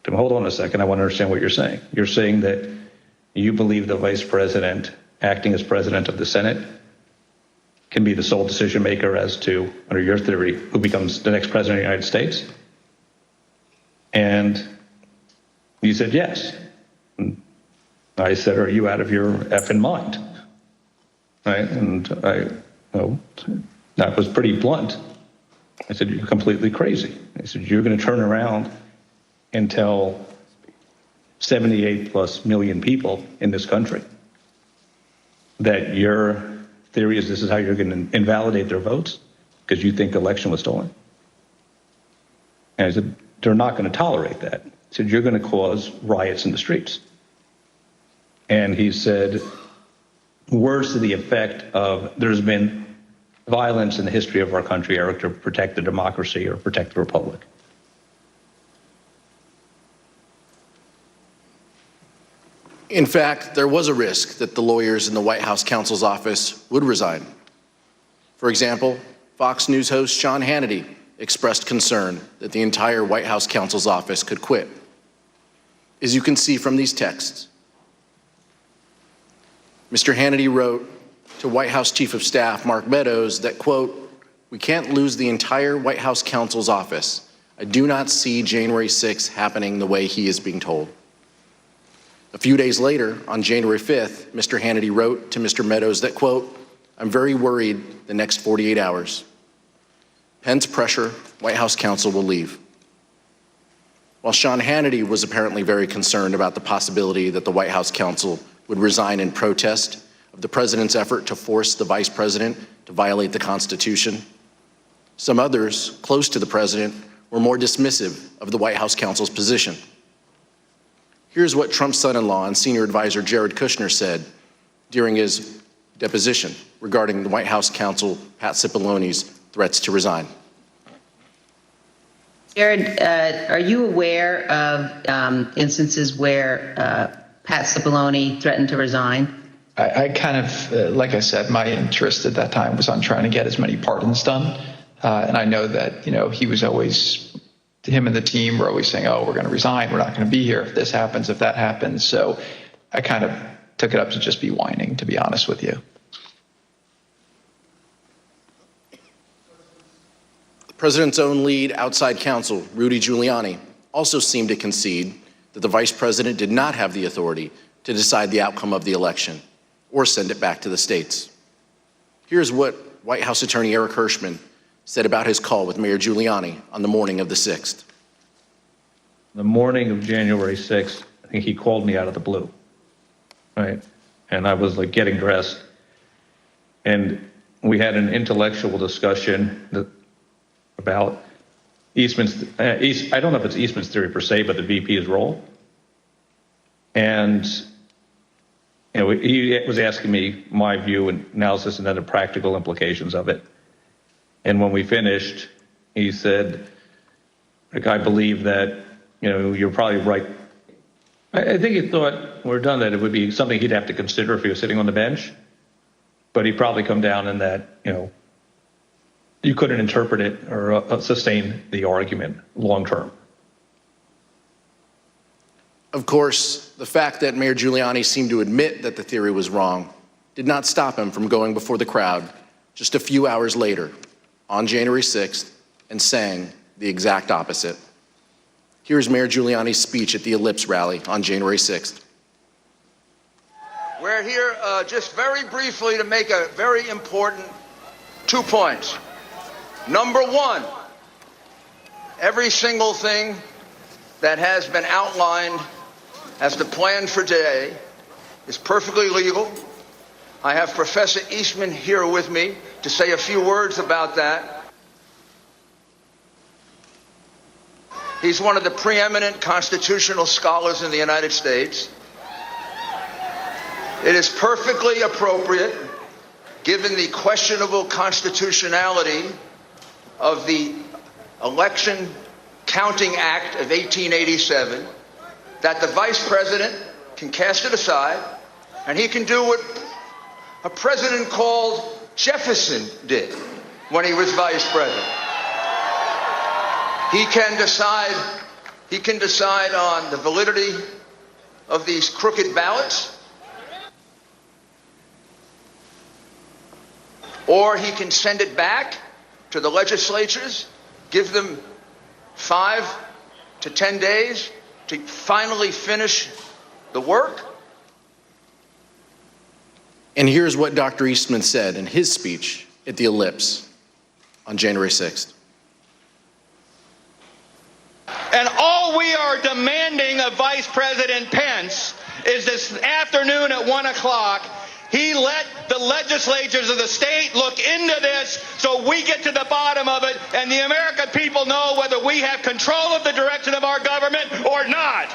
hold on a second, I want to understand what you're saying. You're saying that you believe the vice president, acting as president of the Senate, can be the sole decision maker as to, under your theory, who becomes the next president of the United States? And you said yes. And I said, are you out of your effing mind? Right? And that was pretty blunt. I said, you're completely crazy. I said, you're going to turn around and tell 78+ million people in this country that your theory is this is how you're going to invalidate their votes because you think the election was stolen. And I said, they're not going to tolerate that. I said, you're going to cause riots in the streets. And he said, words to the effect of there's been violence in the history of our country, Eric, to protect the democracy or protect the republic. In fact, there was a risk that the lawyers in the White House counsel's office would resign. For example, Fox News host Sean Hannity expressed concern that the entire White House counsel's office could quit. As you can see from these texts, Mr. Hannity wrote to White House Chief of Staff Mark Meadows that, quote, "We can't lose the entire White House counsel's office. I do not see January 6th happening the way he is being told." A few days later, on January 5th, Mr. Hannity wrote to Mr. Meadows that, quote, I'm very worried the next 48 hours. Pence pressure, White House counsel will leave. While Sean Hannity was apparently very concerned about the possibility that the White House counsel would resign in protest of the president's effort to force the vice president to violate the Constitution, some others close to the president were more dismissive of the White House counsel's position. Here's what Trump's son-in-law and senior advisor Jared Kushner said during his deposition regarding the White House counsel Pat Cipollone's threats to resign. Jared, are you aware of instances where Pat Cipollone threatened to resign? I kind of, like I said, my interest at that time was on trying to get as many pardons done. And I know that, he was always, him and the team were always saying, oh, we're going to resign. We're not going to be here if this happens, if that happens. So I kind of took it up to just be whining, to be honest with you. The president's own lead outside counsel, Rudy Giuliani, also seemed to concede that the vice president did not have the authority to decide the outcome of the election or send it back to the states. Here's what White House attorney Eric Hirschman said about his call with Mayor Giuliani on the morning of the 6th. The morning of January 6th, I think he called me out of the blue, right? And I was like getting dressed. And we had an intellectual discussion about Eastman's, I don't know if it's Eastman's theory per se, but the VP's role. And he was asking me my view and analysis and then the practical implications of it. And when we finished, he said, like, I believe that, you're probably right. I think he thought we're done that it would be something he'd have to consider if he was sitting on the bench. But he'd probably come down in that, you couldn't interpret it or sustain the argument long term. Of course, the fact that Mayor Giuliani seemed to admit that the theory was wrong did not stop him from going before the crowd just a few hours later on January 6th and saying the exact opposite. Here's Mayor Giuliani's speech at the Ellipse rally on January 6th. We're here just very briefly to make a very important 2 points. Number one, every single thing that has been outlined as the plan for today is perfectly legal. I have Professor Eastman here with me to say a few words about that. He's one of the preeminent constitutional scholars in the United States. It is perfectly appropriate, given the questionable constitutionality of the Election Counting Act of 1887, that the vice president can cast it aside and he can do what a president called Jefferson did when he was vice president. He can decide on the validity of these crooked ballots, or he can send it back to the legislatures, give them 5 to 10 days to finally finish the work. And here's what Dr. Eastman said in his speech at the Ellipse on January 6th. And all we are demanding of Vice President Pence is this afternoon at 1 o'clock, he let the legislatures of the state look into this so we get to the bottom of it and the American people know whether we have control of the direction of our government or not.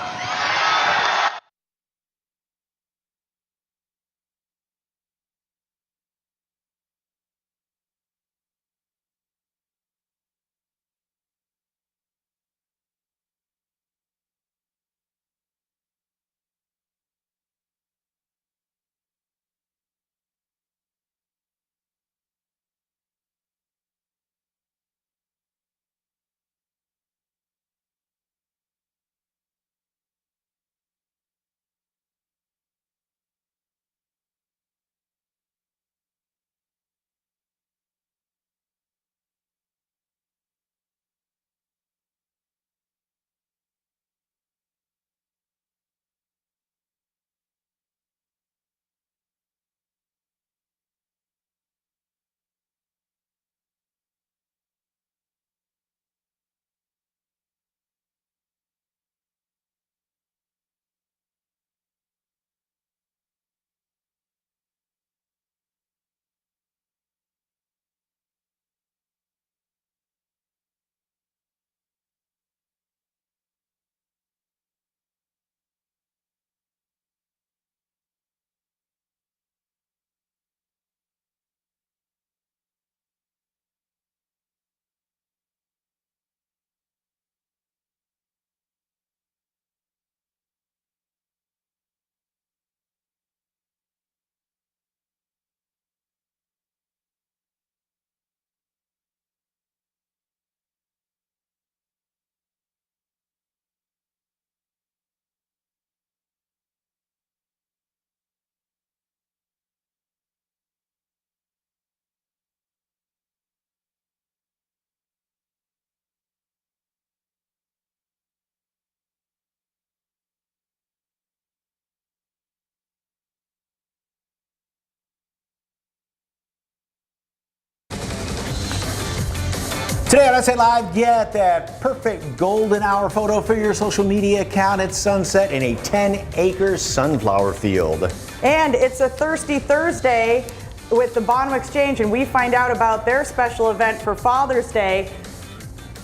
Today on SA Live, get that perfect golden hour photo for your social media account at sunset in a 10-acre sunflower field. And it's a Thirsty Thursday with the Bonham Exchange, and we find out about their special event for Father's Day.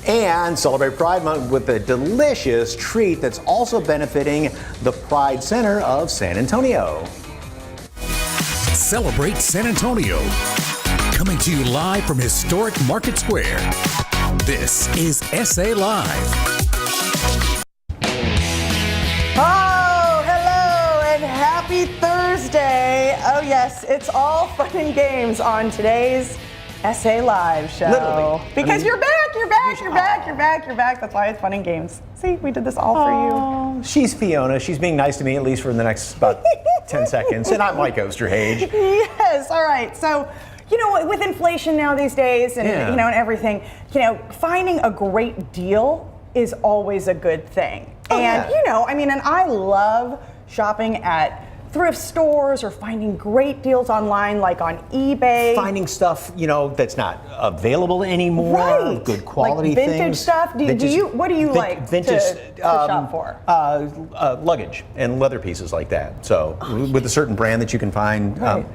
And celebrate Pride Month with a delicious treat that's also benefiting the Pride Center of San Antonio. Celebrate San Antonio. Coming to you live from historic Market Square. This is SA Live. Oh, hello and happy Thursday. Oh yes, it's all fun and games on today's SA Live show. Literally. Because you're back. That's why it's fun and games. See, we did this all for you. She's Fiona. She's being nice to me, at least for the next about 10 seconds. And I'm Mike Osterhage. Yes, all right. So, you know, with inflation now these days and, you know, and everything, you know, finding a great deal is always a good thing. You know, I mean, and I love shopping at thrift stores or finding great deals online, like on eBay. Finding stuff, you know, that's not available anymore. Right. Good quality like vintage things. stuff. What do you like vintage, to shop for? Luggage and leather pieces like that. So with a certain brand that you can find. Right.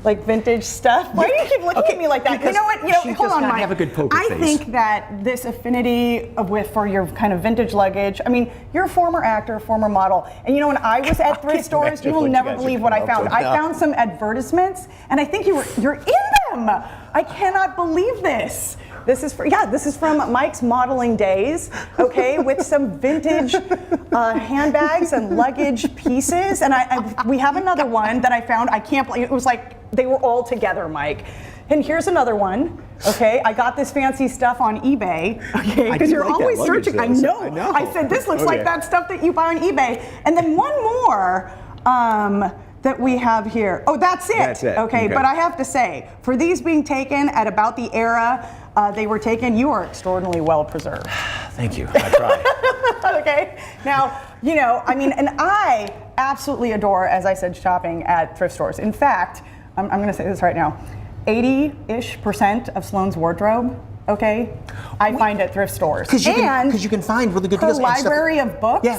Like vintage stuff? Why do you keep looking at me like that? Because you know what? You know, she hold does on, not Mike. have a good poker I face. think that this affinity for your kind of vintage luggage. I mean, you're a former actor, former model, and you know when I was at thrift stores, you will never believe what I found. I found some advertisements, and I think you're in them. I cannot believe this. This is from Mike's modeling days, okay, with some vintage handbags and luggage pieces. And we have another one that I found. I can't believe it was like they were all together, Mike. And here's another one. Okay, I got this fancy stuff on eBay. Okay, because you're always searching. I know. I said this looks like that stuff that you buy on eBay. And then one more. That we have here. Oh, that's it. That's it. Okay, but I have to say, for these being taken at about the era they were taken, you are extraordinarily well preserved. Thank you. I try. Okay. Now, you know, I mean, and I absolutely adore, as I said, shopping at thrift stores. In fact, I'm going to say this right now, 80-ish% of Sloane's wardrobe, okay, I find at thrift stores. Because you can find really good deals. Her library of books. Yeah.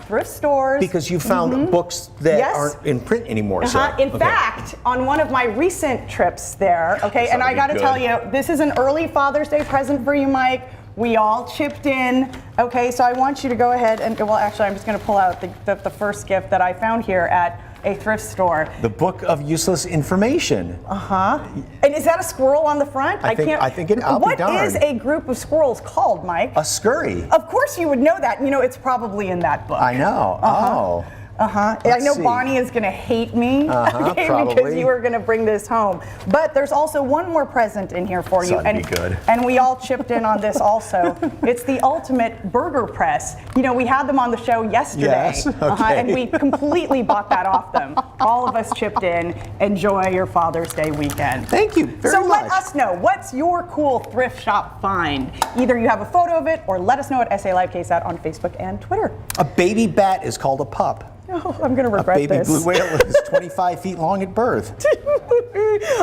Thrift stores. Because you found books that aren't in print anymore. In fact, on one of my recent trips there, okay, and I got to tell you, this is an early Father's Day present for you, Mike. We all chipped in, okay, so I want you to go ahead and, well, actually, I'm just going to pull out the first gift that I found here at a thrift store. The Book of Useless Information. And is that a squirrel on the front? I think it. I'll be darned. What is a group of squirrels called, Mike? A scurry. Of course you would know that. You know, it's probably in that book. I know. I know Bonnie is going to hate me because you are going to bring this home. But there's also one more present in here for you. And we all chipped in on this also. It's the ultimate burger press. You know, we had them on the show yesterday. Yes, okay. And we completely bought that off them. All of us chipped in. Enjoy your Father's Day weekend. Thank you very much. Let us know, what's your cool thrift shop find? Either you have a photo of it or let us know at SA Live KSAT on Facebook and Twitter. A baby bat is called a pup. Oh, I'm going to regret this. A baby this. blue whale is 25 feet long at birth.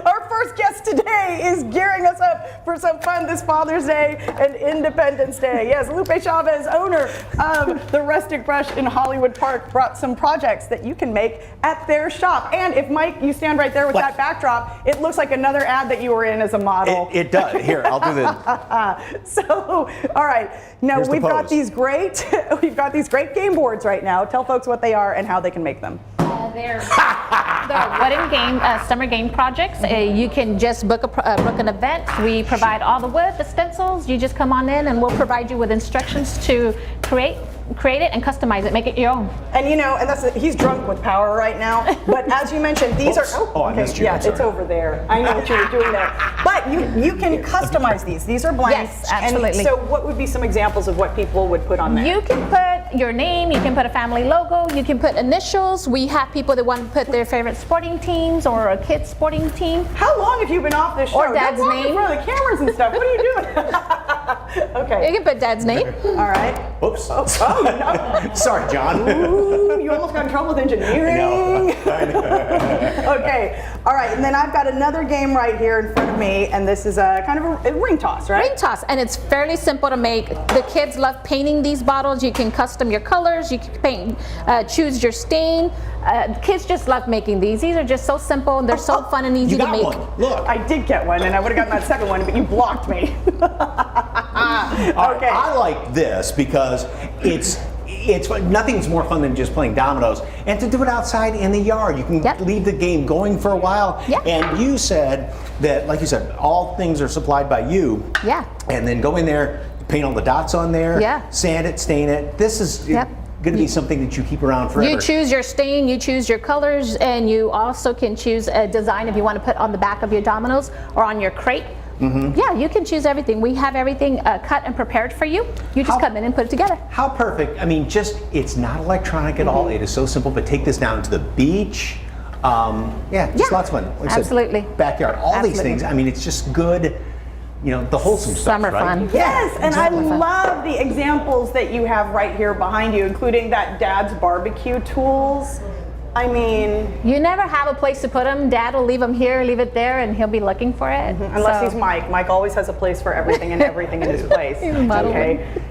Our first guest today is gearing us up for some fun this Father's Day and Independence Day. Yes, Lupe Chavez, owner of the Rustic Brush in Hollywood Park, brought some projects that you can make at their shop. And if, Mike, you stand right there with that backdrop, it looks like another ad that you were in as a model. It does. Here, I'll do this. So, all right. Now, we've got these great game boards right now. Tell folks what they are and how they can make them. They're wooden game, summer game projects. You can just book an event. We provide all the wood, the stencils. You just come on in and we'll provide you with instructions to create it and customize it, make it your own. And you know, and he's drunk with power right now. But as you mentioned, these are I missed you. Yeah, it's over there. I know what you were doing there. But you can customize these. These are blanks. Yes, absolutely. And so what would be some examples of what people would put on there? You can put your name, you can put a family logo, you can put initials. We have people that want to put their favorite sporting teams or a kid's sporting team. How long have you been off this show? Or dad's name. In front of the cameras and stuff. What are you doing? Okay. You can put dad's name. All right. Oops. Oh, no. Sorry, John. Ooh, you almost got in trouble with engineering. I know. Okay. All right. And then I've got another game right here in front of me, and this is a kind of a ring toss, right? Ring toss, and it's fairly simple to make. The kids love painting these bottles. You can custom your colors. You can paint, choose your stain. Kids just love making these. These are just so simple, and they're so fun and easy to make. One. Look, I did get one, and I would have gotten that second one, but you blocked me. Okay. I like this because it's nothing's more fun than just playing dominoes, and to do it outside in the yard. You can leave the game going for a while. And you said that, like you said, all things are supplied by you. Yeah. And then go in there, paint all the dots on there. Yeah. Sand it, stain it. This is going to be something that you keep around forever. You choose your stain, you choose your colors, and you also can choose a design if you want to put on the back of your dominoes or on your crate. Yeah, you can choose everything. We have everything cut and prepared for you. You just come in and put it together. How perfect. I mean, it's not electronic at all. It is so simple, but take this down to the beach. Just lots of fun. Like absolutely. I said, backyard, all these things. I mean, it's just good, the wholesome stuff, Summer right? fun. Yes, and I love the examples that you have right here behind you, including that Dad's barbecue tools. I mean, you never have a place to put them. Dad will leave them here, leave it there, and he'll be looking for it. Unless he's Mike. Mike always has a place for everything and everything in his place. Okay.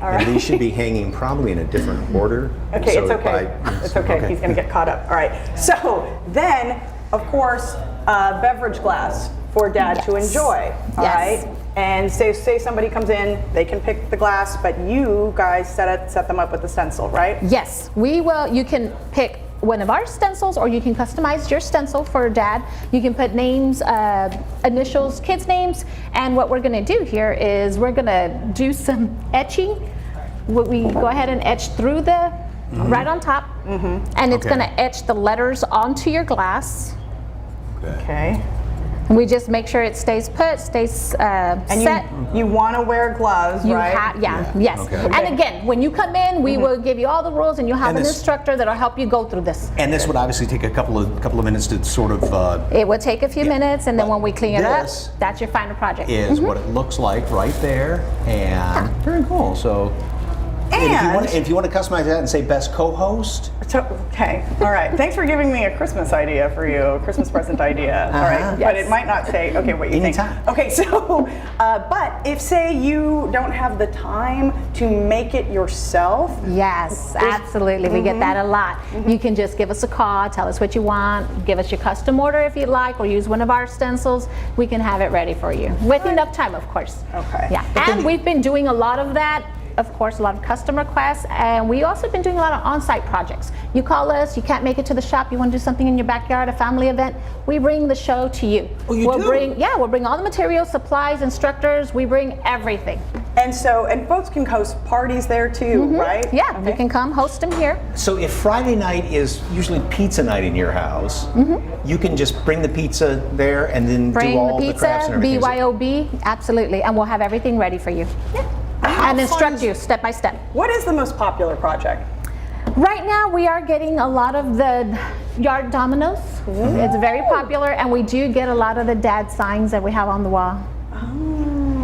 All right. And these should be hanging probably in a different order. Okay, it's okay. It's okay. He's going to get caught up. All right. So then, of course, beverage glass for Dad to enjoy. All right. And say somebody comes in, they can pick the glass, but you guys set them up with the stencil, right? Yes, we will. You can pick one of our stencils, or you can customize your stencil for Dad. You can put names, initials, kids' names, and what we're going to do here is we're going to do some etching. We go ahead and etch through the right on top, and it's going to etch the letters onto your glass. Okay. And we just make sure it stays put, stays set. You want to wear gloves, right? Yes. Okay. And again, when you come in, we will give you all the rules, and you'll have an instructor that'll help you go through this. And this would obviously take a couple of minutes to sort of. It would take a few minutes, and then when we clean it up, that's your final project. Is what it looks like right there, and very cool. So. And if you want to customize that and say best co-host. Okay, all right. Thanks for giving me a Christmas idea for you, a Christmas present idea. All right, but it might not say. Okay, what you Anytime. think? Okay, so, but if say you don't have the time to make it yourself. Yes, absolutely. We get that a lot. You can just give us a call, tell us what you want, give us your custom order if you'd like, or use one of our stencils. We can have it ready for you with enough time, of course. Okay. Yeah, and we've been doing a lot of that. Of course, a lot of custom requests, and we also been doing a lot of on-site projects. You call us, you can't make it to the shop, you want to do something in your backyard, a family event, we bring the show to you. Oh, you do? We'll bring all the materials, supplies, instructors, we bring everything. And folks can host parties there too, right? Yeah, you can come host them here. So if Friday night is usually pizza night in your house, you can just bring the pizza there and then do all the crafts and everything. BYOB, absolutely, and we'll have everything ready for you. Yeah. And instruct you step by step. What is the most popular project? Right now, we are getting a lot of the yard dominoes. It's very popular, and we do get a lot of the dad signs that we have on the wall.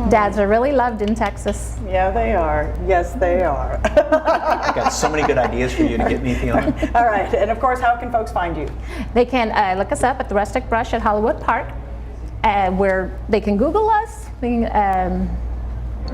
Dads are really loved in Texas. Yeah, they are. Yes, they are. I've got so many good ideas for you to get me feeling. All right, and of course, how can folks find you? They can look us up at the Rustic Brush at Hollywood Park, where they can Google us.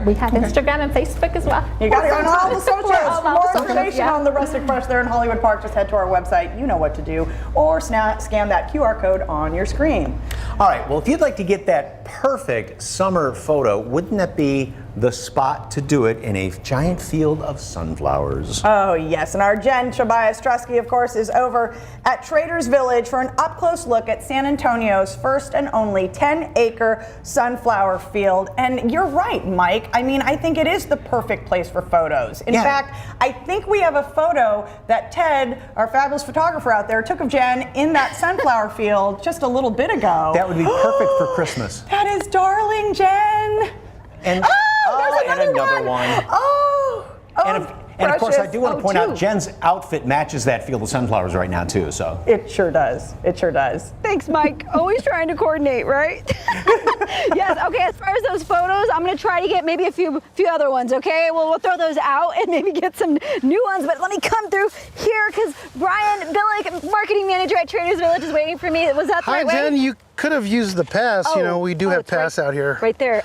We have Instagram and Facebook as well. You got it on all the socials. For more information on the Rustic Brush there in Hollywood Park, just head to our website. You know what to do. Or scan that QR code on your screen. All right, well, if you'd like to get that perfect summer photo, wouldn't that be the spot to do it in a giant field of sunflowers? Oh, yes. And our Jen Chabayastrusky, of course, is over at Traders Village for an up-close look at San Antonio's first and only 10-acre sunflower field. And you're right, Mike. I mean, I think it is the perfect place for photos. In fact, I think we have a photo that Ted, our fabulous photographer out there, took of Jen in that sunflower field just a little bit ago. That would be perfect for Christmas. That is darling, Jen. And there's another one. And of course, I do want to Oh, point out too. Jen's outfit matches that field of sunflowers right now too. So It sure does. It sure does. Thanks, Mike. Always trying to coordinate, right? Yes. Okay. As far as those photos, I'm going to try to get maybe a few other ones. Okay. Well, we'll throw those out and maybe get some new ones. But let me come through here because Brian Billick, marketing manager at Traders Village, is waiting for me. Was that the right way? Jen, you could have used the pass. You know, we do have pass out here. Right there.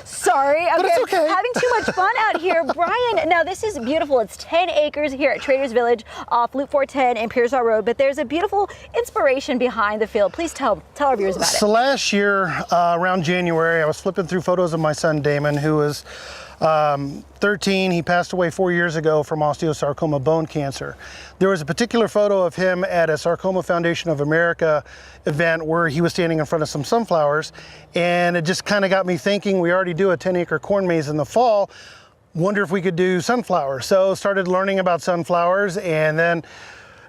Sorry. Okay. But it's okay. Having too much fun out here. Brian, now this is beautiful. It's 10 acres here at Traders Village off Loop 410 and Pearsall Road, but there's a beautiful inspiration behind the field. Please tell our viewers about it. So last year, around January, I was flipping through photos of my son Damon, who was 13. He passed away 4 years ago from osteosarcoma bone cancer. There was a particular photo of him at a Sarcoma Foundation of America event where he was standing in front of some sunflowers, and it just kind of got me thinking, we already do a 10-acre corn maze in the fall. Wonder if we could do sunflowers. So started learning about sunflowers, and then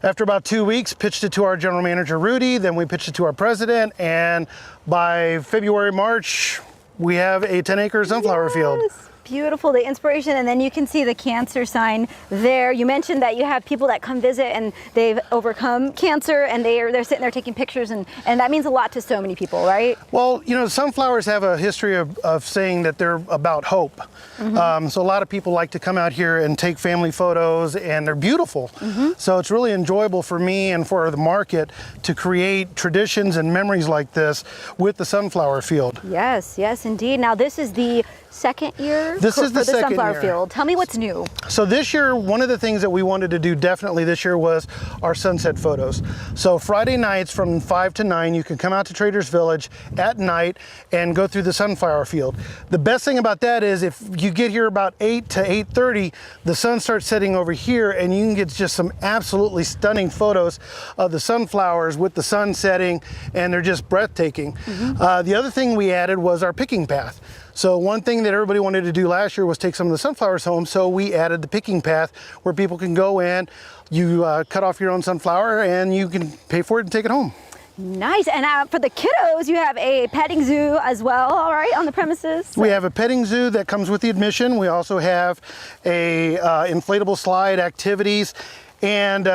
after about 2 weeks, pitched it to our general manager, Rudy, then we pitched it to our president, and by February, March, we have a 10-acre sunflower field. Beautiful, the inspiration, and then you can see the cancer sign there. You mentioned that you have people that come visit and they've overcome cancer, and they're sitting there taking pictures, and that means a lot to so many people, right? Well, you know, sunflowers have a history of saying that they're about hope. So a lot of people like to come out here and take family photos, and they're beautiful. So it's really enjoyable for me and for the market to create traditions and memories like this with the sunflower field. Yes, yes, indeed. Now this is the second year This is the for the second sunflower year. field. Tell me what's new. So this year, one of the things that we wanted to do definitely this year was our sunset photos. So Friday nights from 5 to 9, you can come out to Traders Village at night and go through the sunflower field. The best thing about that is if you get here about 8 to 8:30, the sun starts setting over here, and you can get just some absolutely stunning photos of the sunflowers with the sun setting, and they're just breathtaking. The other thing we added was our picking path. So one thing that everybody wanted to do last year was take some of the sunflowers home, so we added the picking path where people can go in, you cut off your own sunflower, and you can pay for it and take it home. Nice. And for the kiddos, you have a petting zoo as well, all right, on the premises? We have a petting zoo that comes with the admission. We also have a inflatable slide activities. And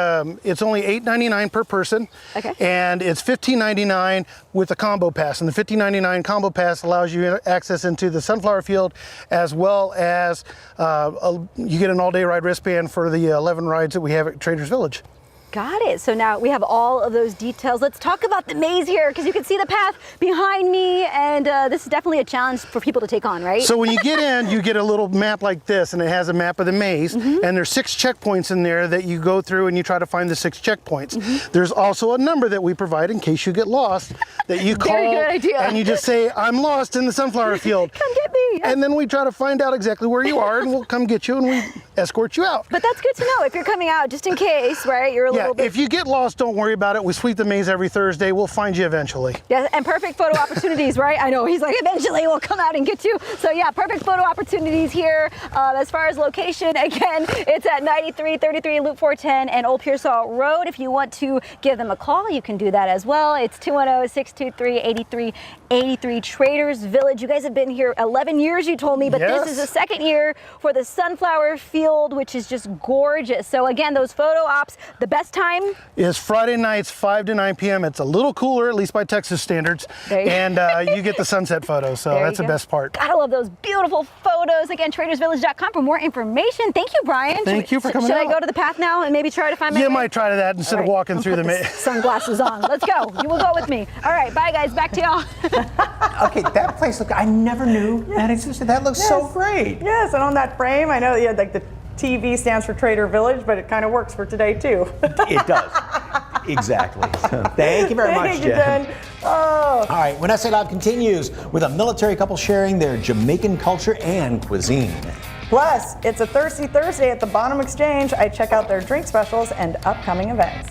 it's only $8.99 per person, and it's $15.99 with a combo pass. And the $15.99 combo pass allows you access into the sunflower field, as well as you get an all-day ride wristband for the 11 rides that we have at Traders Village. Got it. So now we have all of those details. Let's talk about the maze here, because you can see the path behind me, and this is definitely a challenge for people to take on, right? So when you get in, you get a little map like this, and it has a map of the maze, and there's 6 checkpoints in there that you go through, and you try to find the 6 checkpoints. There's also a number that we provide in case you get lost, that you call, Very good idea. and you just say, I'm lost in the sunflower field. Come get me. And then we try to find out exactly where you are, and we'll come get you, and we escort you out. But that's good to know if you're coming out, just in case, right? You're a little bit. If you get lost, don't worry about it. We sweep the maze every Thursday. We'll find you eventually. Yeah, and perfect photo opportunities, right? I know, he's like, eventually we'll come out and get you. So yeah, perfect photo opportunities here. As far as location, again, it's at 9333 Loop 410 and Old Pearsall Road. If you want to give them a call, you can do that as well. It's 210-623-8383 Traders Village. You guys have been here 11 years, you told me, but Yes. this is the second year for the sunflower field, which is just gorgeous. So again, those photo ops, the best time is Friday nights, 5 to 9 p.m. It's a little cooler, at least by Texas standards, and you get the sunset photos, so that's the best part. Gotta love those beautiful photos. Again, tradersvillage.com for more information. Thank you, Brian. Thank you for coming Should out. I go to the path now and maybe try to find my You way? might try that instead of walking through the maze. Sunglasses on. Let's go. You will go with me. All right, bye guys. Back to y'all. Okay, that place, look, I never knew that existed. That looks so great. Yes, and on that frame, I know you had like the TV stands for Trader Village, but it kind of works for today too. It does. Exactly. Thank you very much, Thank you, Jen. Jen. Oh. All right, When SA Live continues with a military couple sharing their Jamaican culture and cuisine. Plus, it's a Thirsty Thursday at the Bonham Exchange. I check out their drink specials and upcoming events.